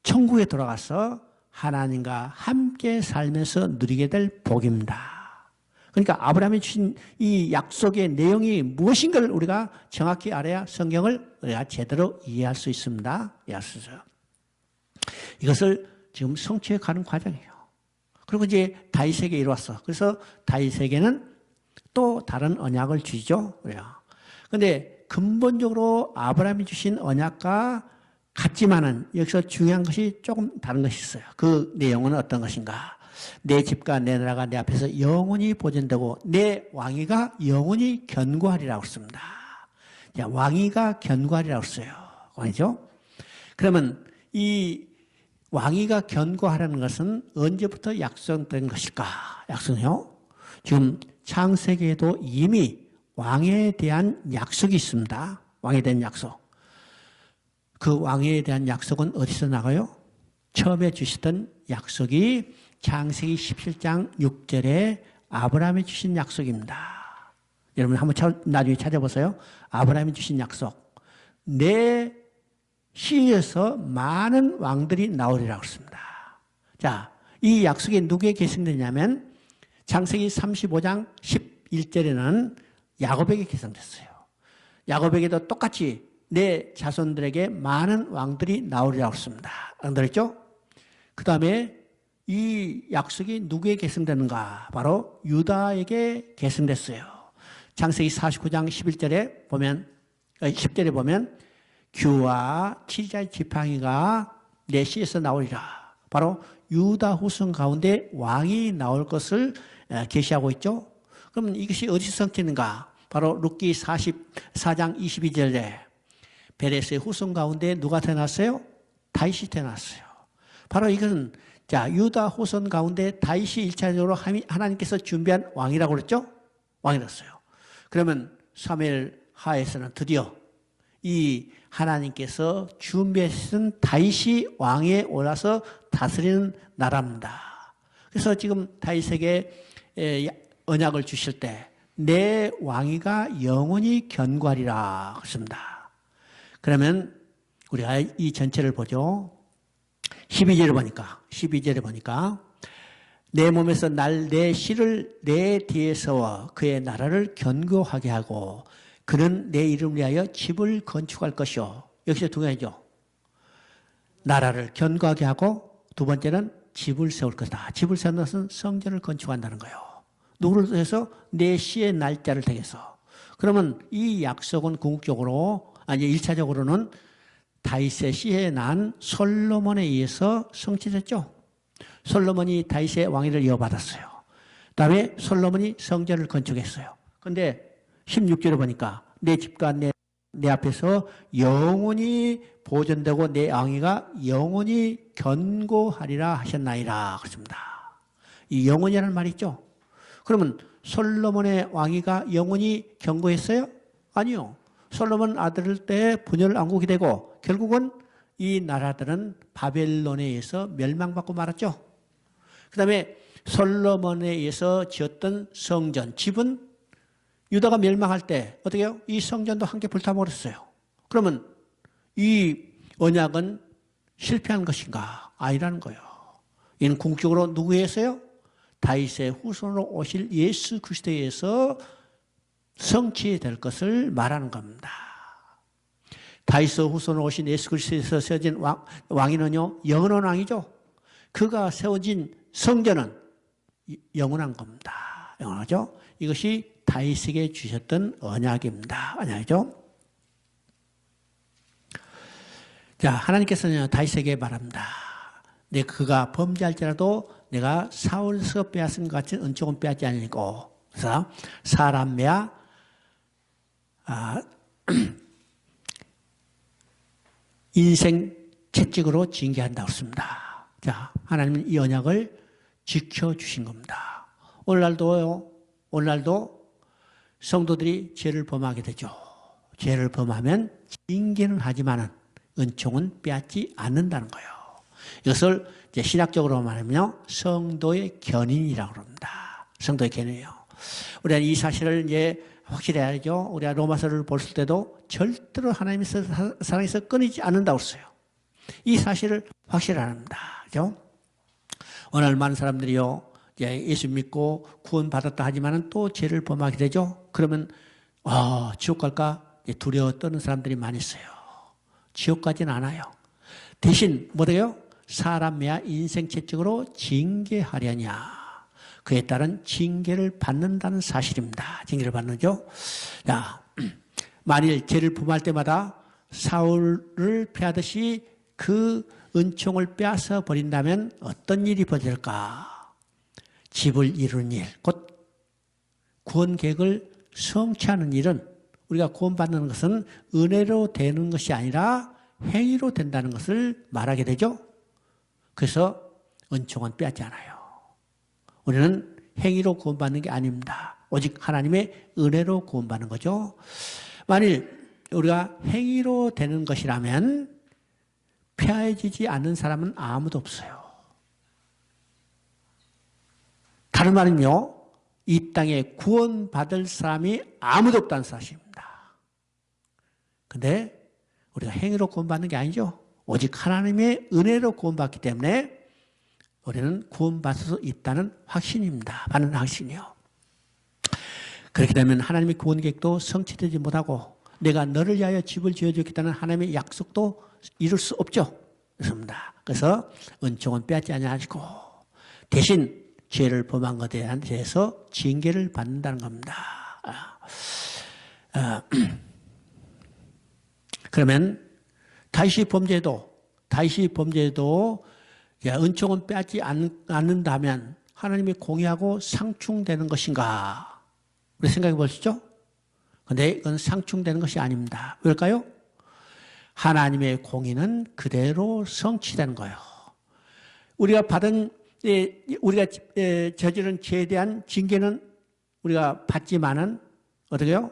천국에 돌아가서 하나님과 함께 살면서 누리게 될 복입니다. 그러니까 아브라함이 주신 이 약속의 내용이 무엇인가를 우리가 정확히 알아야 성경을 우리가 제대로 이해할 수 있습니다. 이해할 수 있어요. 이것을 지금 성취해 가는 과정이에요. 그리고 이제 다윗에게 이루었어. 그래서 다윗에게는 또 다른 언약을 주죠. 그런데 근본적으로 아브라함이 주신 언약과 같지만은 여기서 중요한 것이 조금 다른 것이 있어요. 그 내용은 어떤 것인가? 내 집과 내 나라가 내 앞에서 영원히 보존되고 내 왕위가 영원히 견고하리라고 했습니다. 왕위가 견고하리라고 했어요. 아니죠? 그러면 이 왕위가 견고하라는 것은 언제부터 약속된 것일까? 약속은요. 지금 창세기에도 이미 왕에 대한 약속이 있습니다. 왕에 대한 약속. 그 왕에 대한 약속은 어디서 나가요? 처음에 주시던 약속이 창세기 17장 6절에 아브라함이 주신 약속입니다. 여러분 한번 나중에 찾아보세요. 아브라함이 주신 약속. 내 시에서 많은 왕들이 나오리라고 했습니다. 자, 이 약속이 누구에 계승되냐면 창세기 35장 11절에는 야곱에게 계승됐어요. 야곱에게도 똑같이 내 자손들에게 많은 왕들이 나오리라고 했습니다. 안 그랬죠? 그 다음에 이 약속이 누구에게 계승되는가? 바로 유다에게 계승됐어요. 창세기 49장 11절에 보면, 10절에 보면 규와 칠자의 지팡이가 내 씨에서 나오리라. 바로 유다 후손 가운데 왕이 나올 것을 계시하고 있죠. 그럼 이것이 어디서 성취되는가? 바로 룻기 44장 22절에 베레스의 후손 가운데 누가 태어났어요? 다윗이 태어났어요. 바로 이것은 자 유다 후손 가운데 다윗이 1차적으로 하나님께서 준비한 왕이라고 그랬죠? 왕이었어요. 그러면 사무엘 하에서는 드디어 이 하나님께서 준비하신 다윗이 왕에 올라서 다스리는 나라입니다. 그래서 지금 다윗에게 언약을 주실 때 내 왕위가 영원히 견고하리라 했습니다. 그러면 우리가 이 전체를 보죠. 12절에 보니까 내 몸에서 내 씨를 내 뒤에 세워 그의 나라를 견고하게 하고 그는 내 이름을 위하여 집을 건축할 것이요. 여기서 두 가지죠. 나라를 견고하게 하고 두 번째는 집을 세울 것이다. 집을 세우는 것은 성전을 건축한다는 거예요. 누구를 통해서? 내 씨의 날짜를 통해서. 그러면 이 약속은 궁극적으로 아니 1차적으로는 다윗의 씨에 난 솔로몬에 의해서 성취됐죠. 솔로몬이 다윗의 왕위를 이어받았어요. 그다음에 솔로몬이 성전을 건축했어요. 그런데 16절에 보니까 내 집과 내 앞에서 영원히 보존되고 내 왕위가 영원히 견고하리라 하셨나이다. 그렇습니다. 이 영원이라는 말이 있죠. 그러면 솔로몬의 왕위가 영원히 견고했어요? 아니요. 솔로몬 아들 때 분열 왕국이 되고 결국은 이 나라들은 바벨론에 의해서 멸망받고 말았죠. 그 다음에 솔로몬에 의해서 지었던 성전, 집은 유다가 멸망할 때 어떻게 해요? 이 성전도 함께 불타버렸어요. 그러면 이 언약은 실패한 것인가? 아니라는 거예요. 이는 궁극적으로 누구에 의해서요? 다윗의 후손으로 오실 예수 그리스도에 의해서 성취될 것을 말하는 겁니다. 다윗의 후손으로 오신 예수 그리스도에서 세워진 왕이는요, 영원한 왕이죠. 그가 세워진 성전은 영원한 겁니다. 영원하죠? 이것이 다윗에게 주셨던 언약입니다. 언약이죠? 자, 하나님께서는 다윗에게 말합니다. 그가 범죄할지라도 내가 사울에서 빼앗은 것 같은 은총은 빼앗지 아니고, 그래서 사람이야 인생 채찍으로 징계한다고 했습니다. 자, 하나님은 이 언약을 지켜주신 겁니다. 오늘날도 성도들이 죄를 범하게 되죠. 죄를 범하면 징계는 하지만은 은총은 빼앗지 않는다는 거예요. 이것을 이제 신학적으로 말하면 성도의 견인이라고 합니다. 성도의 견인이요. 우리가 이 사실을 이제 확실해야죠. 우리가 로마서를 볼 때도 절대로 하나님의 사랑에서 끊이지 않는다고 했어요. 이 사실을 확실합니다. 그죠? 오늘 많은 사람들이요, 예수 믿고 구원받았다 하지만은 또 죄를 범하게 되죠. 그러면, 지옥 갈까 두려워 떠는 사람들이 많이 있어요. 지옥 가진 않아요. 대신, 뭐래요? 사람이야 인생 채찍으로 징계하려냐. 그에 따른 징계를 받는다는 사실입니다. 징계를 받는죠. 자, 만일 죄를 범할 때마다 사울을 패하듯이 그 은총을 빼앗아 버린다면 어떤 일이 벌어질까? 집을 이루는 일, 곧 구원 계획을 성취하는 일은 우리가 구원받는 것은 은혜로 되는 것이 아니라 행위로 된다는 것을 말하게 되죠. 그래서 은총은 빼앗지 않아요. 우리는 행위로 구원받는 게 아닙니다. 오직 하나님의 은혜로 구원받는 거죠. 만일 우리가 행위로 되는 것이라면 폐하해지지 않는 사람은 아무도 없어요. 다른 말은요, 이 땅에 구원받을 사람이 아무도 없다는 사실입니다. 근데 우리가 행위로 구원받는 게 아니죠. 오직 하나님의 은혜로 구원받기 때문에 우리는 구원받을 수 있다는 확신입니다. 받는 확신이요. 그렇게 되면 하나님의 구원 계획도 성취되지 못하고 내가 너를 위하여 집을 지어주겠다는 하나님의 약속도 이룰 수 없죠. 그렇습니다. 그래서 은총은 빼앗지 아니하시고 대신 죄를 범한 것에 대해서 징계를 받는다는 겁니다. 그러면 다윗이 범죄도 은총은 빼앗지 않는다면 하나님이 공의하고 상충되는 것인가? 우리 생각해 보시죠. 그런데 이건 상충되는 것이 아닙니다. 왜일까요? 하나님의 공의는 그대로 성취되는 거예요. 우리가 저지른 죄에 대한 징계는 우리가 받지만은 어떻게 해요?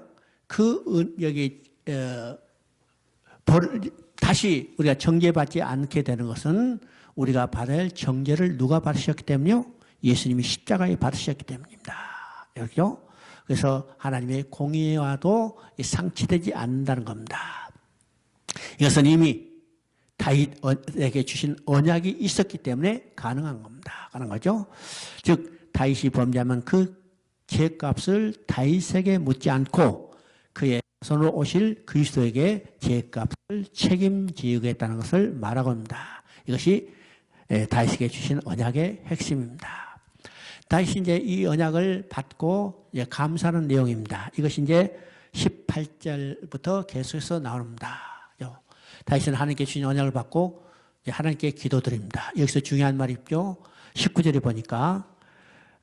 다시 우리가 정죄받지 않게 되는 것은 우리가 받아야 할 정죄를 누가 받으셨기 때문에요? 예수님이 십자가에 받으셨기 때문입니다. 여기요. 그래서 하나님의 공의와도 상치되지 않는다는 겁니다. 이것은 이미 다윗에게 주신 언약이 있었기 때문에 가능한 겁니다. 가능한 거죠. 즉 다윗이 범죄하면 그 죄값을 다윗에게 묻지 않고 그의 손으로 오실 그리스도에게 죄값을 책임지겠다는 것을 말하고 합니다. 이것이 다윗에게 주신 언약의 핵심입니다. 다윗이 이제 이 언약을 받고 이제 감사하는 내용입니다. 이것이 이제 18절부터 계속해서 나옵니다. 다윗은 하나님께 주신 언약을 받고 하나님께 기도드립니다. 여기서 중요한 말이 있죠. 19절에 보니까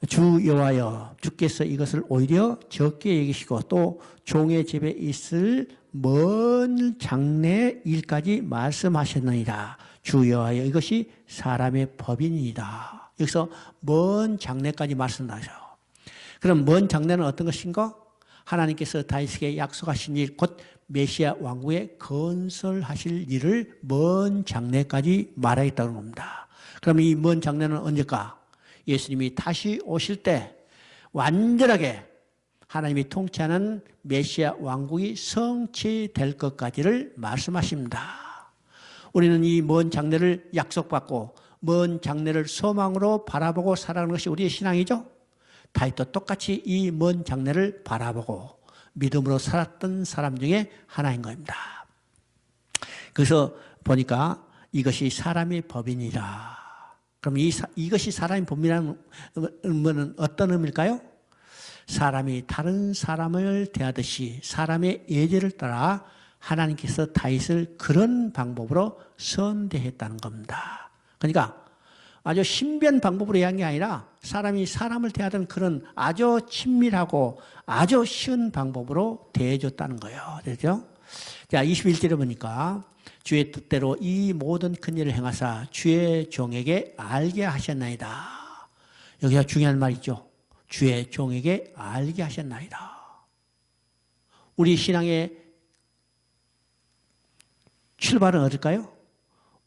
주 여호와여 주께서 이것을 오히려 적게 여기시고 또 종의 집에 있을 먼 장래 일까지 말씀하셨느니라. 주 여호와여 이것이 사람의 법이니이다. 여기서 먼 장래까지 말씀하셔. 그럼 먼 장래는 어떤 것인가? 하나님께서 다윗에게 약속하신 일, 곧 메시아 왕국의 건설하실 일을 먼 장래까지 말하겠다는 겁니다. 그럼 이 먼 장래는 언제까? 예수님이 다시 오실 때 완전하게 하나님이 통치하는 메시아 왕국이 성취될 것까지를 말씀하십니다. 우리는 이 먼 장래를 약속받고 먼 장래를 소망으로 바라보고 살아가는 것이 우리의 신앙이죠. 다윗도 똑같이 이 먼 장래를 바라보고 믿음으로 살았던 사람 중에 하나인 겁니다. 그래서 보니까 이것이 사람의 법이니라. 그럼 이것이 사람의 법이라는 것은 어떤 의미일까요? 사람이 다른 사람을 대하듯이 사람의 예제를 따라 하나님께서 다윗을 그런 방법으로 선대했다는 겁니다. 그러니까 아주 신비한 방법으로 얘기한 게 아니라 사람이 사람을 대하던 그런 아주 친밀하고 아주 쉬운 방법으로 대해줬다는 거예요. 그렇죠? 자, 21절에 보니까 주의 뜻대로 이 모든 큰 일을 행하사 주의 종에게 알게 하셨나이다. 여기가 중요한 말 있죠. 주의 종에게 알게 하셨나이다. 우리 신앙의 출발은 어딜까요?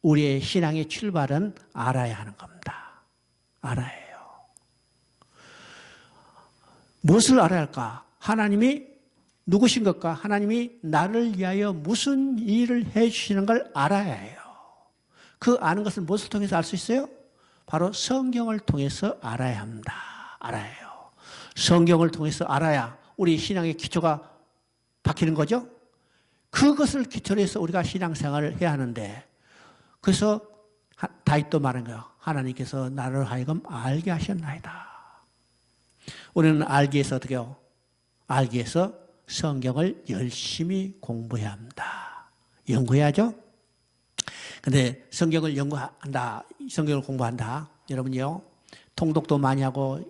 우리의 신앙의 출발은 알아야 하는 겁니다. 알아야 해요. 무엇을 알아야 할까? 하나님이 누구신 것과 하나님이 나를 위하여 무슨 일을 해 주시는 걸 알아야 해요. 그 아는 것을 무엇을 통해서 알 수 있어요? 바로 성경을 통해서 알아야 합니다. 알아야 해요. 성경을 통해서 알아야 우리 신앙의 기초가 박히는 거죠. 그것을 기초로 해서 우리가 신앙생활을 해야 하는데, 그래서 다윗도 말한 거예요. 하나님께서 나를 하여금 알게 하셨나이다. 우리는 알기 위해서 어떻게 해요? 알기 위해서 성경을 열심히 공부해야 합니다. 연구해야죠. 근데 성경을 연구한다, 성경을 공부한다. 여러분요, 통독도 많이 하고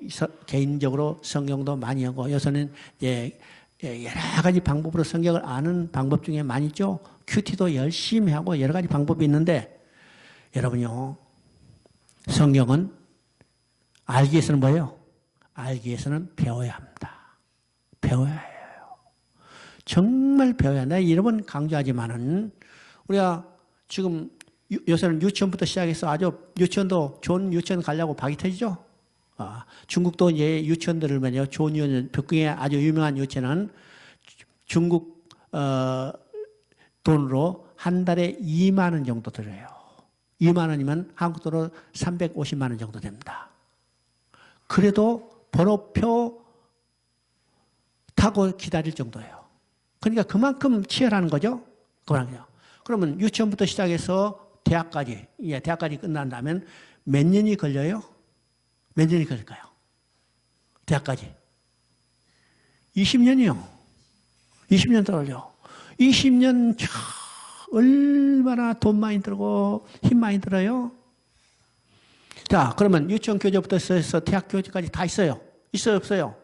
개인적으로 성경도 많이 하고, 여기서는 이제 여러 가지 방법으로 성경을 아는 방법 중에 많이 있죠. 큐티도 열심히 하고 여러 가지 방법이 있는데, 여러분요, 성경은 알기 위해서는 뭐예요? 알기 위해서는 배워야 합니다. 배워야 해요. 정말 배워야 한다. 여러 번 강조하지만은, 우리가 지금 요새는 유치원부터 시작해서 아주 유치원도 좋은 유치원 가려고 박이 터지죠. 중국도 이제 유치원들을 말이요, 좋은 유치원,北京의 아주 유명한 유치원은 중국 돈으로 한 달에 2만 원 정도 들어요. 2만 원이면 한국 돈으로 350만 원 정도 됩니다. 그래도 번호표 타고 기다릴 정도예요. 그러니까 그만큼 치열한 거죠. 그러면 유치원부터 시작해서 대학까지, 대학까지 끝난다면 몇 년이 걸려요? 몇 년이 걸릴까요? 대학까지. 20년이요. 20년 떨어져. 20년 얼마나 돈 많이 들고 힘 많이 들어요? 자, 그러면 유치원 교재부터 해서 대학 교재까지 다 있어요. 있어요, 없어요?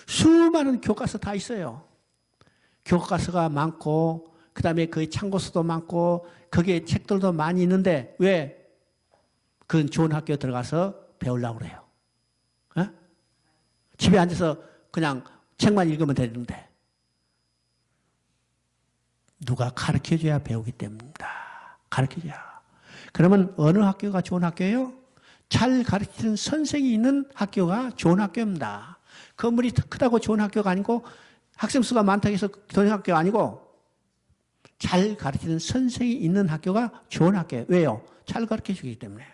수많은 교과서 다 있어요. 교과서가 많고, 그 다음에 그 참고서도 많고, 거기에 책들도 많이 있는데, 왜? 그건 좋은 학교에 들어가서 배우려고 그래요. 어? 집에 앉아서 그냥 책만 읽으면 되는데, 누가 가르쳐줘야 배우기 때문입니다. 가르쳐줘야. 그러면 어느 학교가 좋은 학교예요? 잘 가르치는 선생이 있는 학교가 좋은 학교입니다. 건물이 크다고 좋은 학교가 아니고, 학생 수가 많다고 해서 좋은 학교가 아니고, 잘 가르치는 선생이 있는 학교가 좋은 학교예요. 왜요? 잘 가르쳐 주기 때문에.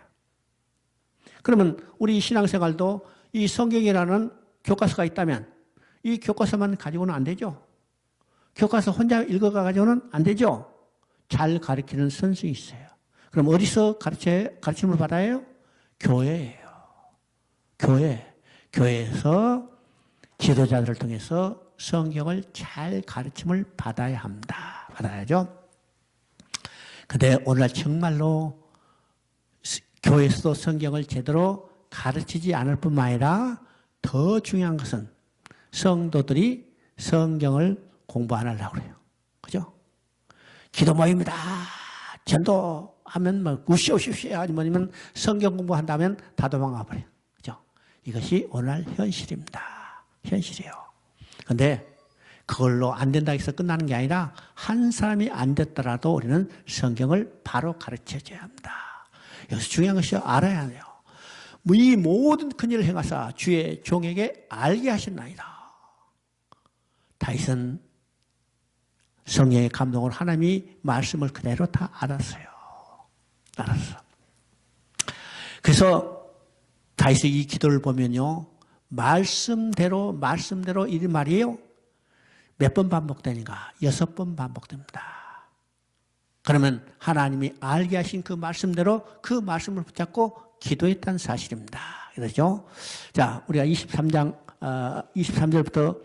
그러면 우리 신앙생활도 이 성경이라는 교과서가 있다면 이 교과서만 가지고는 안 되죠. 교과서 혼자 읽어가지고는 안 되죠. 잘 가르치는 선생이 있어요. 그럼 어디서 가르침을 받아요? 교회예요. 교회에서 지도자들을 통해서 성경을 잘 가르침을 받아야 합니다. 받아야죠. 근데 오늘날 정말로 교회에서도 성경을 제대로 가르치지 않을 뿐만 아니라 더 중요한 것은 성도들이 성경을 공부 안 하려고 그래요. 그죠? 기도 모임이다. 전도하면 뭐 우시오시오시 아니면 성경 공부한다면 다 도망가 버려요. 그죠? 이것이 오늘날 현실입니다. 현실이에요. 근데 그걸로 안 된다고 해서 끝나는 게 아니라 한 사람이 안 됐더라도 우리는 성경을 바로 가르쳐줘야 합니다. 여기서 중요한 것이 알아야 해요. 이 모든 큰일을 행하사 주의 종에게 알게 하셨나이다. 다윗은 성령의 감동을 하나님이 말씀을 그대로 다 알았어요. 알았어. 그래서 다윗의 이 기도를 보면요, 말씀대로 이 말이에요. 몇 번 반복되는가? 6번 반복됩니다. 그러면 하나님이 알게 하신 그 말씀대로 그 말씀을 붙잡고 기도했다는 사실입니다. 그렇죠? 자, 우리가 23절부터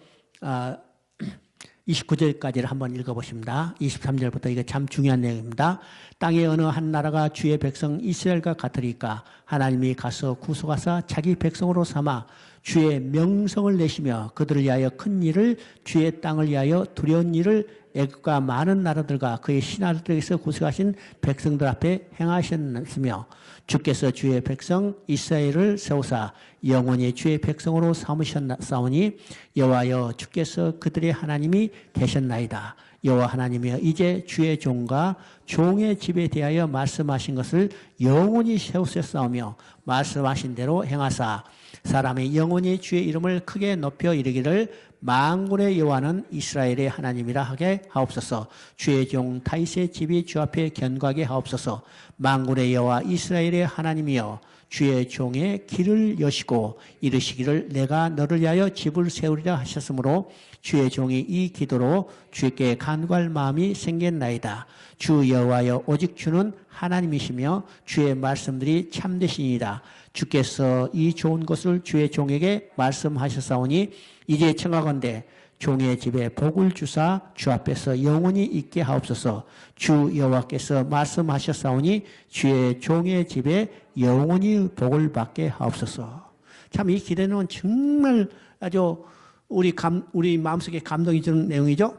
29절까지를 한번 읽어보십니다. 23절부터 이거 참 중요한 내용입니다. 땅의 어느 한 나라가 주의 백성 이스라엘과 같으리까 하나님이 가서 구속하사 자기 백성으로 삼아 주의 명성을 내시며 그들을 위하여 큰 일을 주의 땅을 위하여 두려운 일을 애국과 많은 나라들과 그의 신하들에게서 구속하신 백성들 앞에 행하셨으며 주께서 주의 백성 이스라엘을 세우사 영원히 주의 백성으로 삼으셨사오니 여호와여 주께서 그들의 하나님이 되셨나이다. 여호와 하나님이여 이제 주의 종과 종의 집에 대하여 말씀하신 것을 영원히 세우셨사오며 말씀하신 대로 행하사 사람이 영원히 주의 이름을 크게 높여 이르기를 만군의 여호와는 이스라엘의 하나님이라 하게 하옵소서. 주의 종 다윗의 집이 주 앞에 견고하게 하옵소서. 만군의 여호와 이스라엘의 하나님이여 주의 종의 길을 여시고 이르시기를 내가 너를 위하여 집을 세우리라 하셨으므로 주의 종이 이 기도로 주께 간구할 마음이 생겼나이다. 주 여호와여 오직 주는 하나님이시며 주의 말씀들이 참되시니이다. 주께서 이 좋은 것을 주의 종에게 말씀하셨사오니 이제 청하건대 종의 집에 복을 주사 주 앞에서 영원히 있게 하옵소서. 주 여호와께서 말씀하셨사오니 주의 종의 집에 영원히 복을 받게 하옵소서. 참 이 기도는 정말 아주 우리 마음속에 감동이 주는 내용이죠.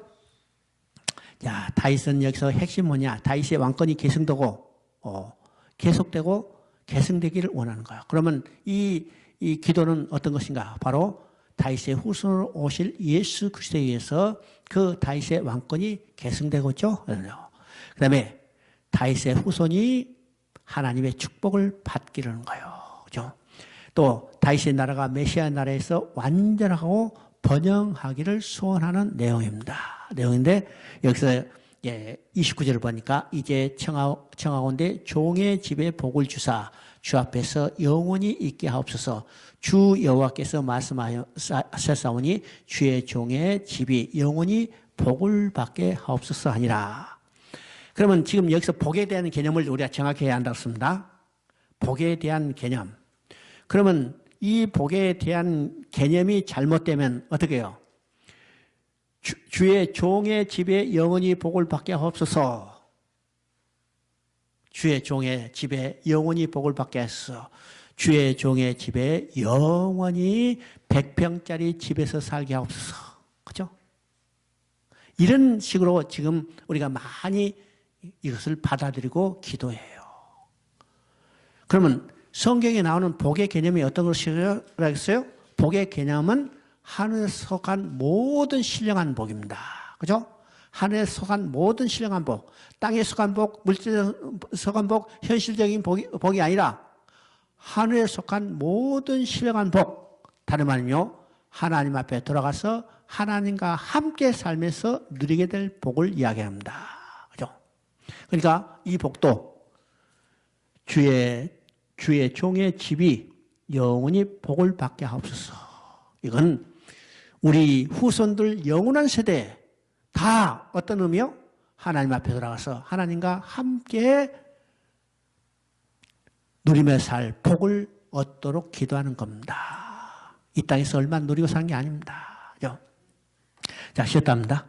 자, 다윗은 여기서 핵심 뭐냐? 다윗의 왕권이 계승되고 계속되고 계승되기를 원하는 거예요. 그러면 이 기도는 어떤 것인가? 바로 다윗의 후손으로 오실 예수 그리스도에 의해서 그 다윗의 왕권이 계승되고 있죠. 그 다음에 다윗의 후손이 하나님의 축복을 받기라는 거예요. 그죠? 또 다윗의 나라가 메시아 나라에서 완전하고 번영하기를 소원하는 내용인데 여기서 29절을 보니까 이제 청하건대 종의 집에 복을 주사 주 앞에서 영원히 있게 하옵소서. 주 여호와께서 말씀하셨사오니 주의 종의 집이 영원히 복을 받게 하옵소서 하니라. 그러면 지금 여기서 복에 대한 개념을 우리가 정확히 해야 한다고 했습니다. 복에 대한 개념. 그러면 이 복에 대한 개념이 잘못되면 어떻게 해요? 주의 종의 집에 영원히 복을 받게 하옵소서. 주의 종의 집에 영원히 복을 받게 하소서. 주의 종의 집에 영원히 100평짜리 집에서 살게 하옵소서. 그죠? 이런 식으로 지금 우리가 많이 이것을 받아들이고 기도해요. 그러면 성경에 나오는 복의 개념이 어떤 것이라겠어요? 복의 개념은 하늘에 속한 모든 신령한 복입니다. 그죠? 하늘에 속한 모든 신령한 복, 땅에 속한 복, 물질에 속한 복, 현실적인 복이 아니라 하늘에 속한 모든 신령한 복, 다름 아니며 하나님 앞에 돌아가서 하나님과 함께 살면서 누리게 될 복을 이야기합니다. 그죠? 그러니까 이 복도 주의 종의 집이 영원히 복을 받게 하옵소서. 이건 우리 후손들 영원한 세대에 다 어떤 의미요? 하나님 앞에 돌아가서 하나님과 함께 누리며 살 복을 얻도록 기도하는 겁니다. 이 땅에서 얼마 누리고 사는 게 아닙니다. 그죠? 자, 쉬었답니다.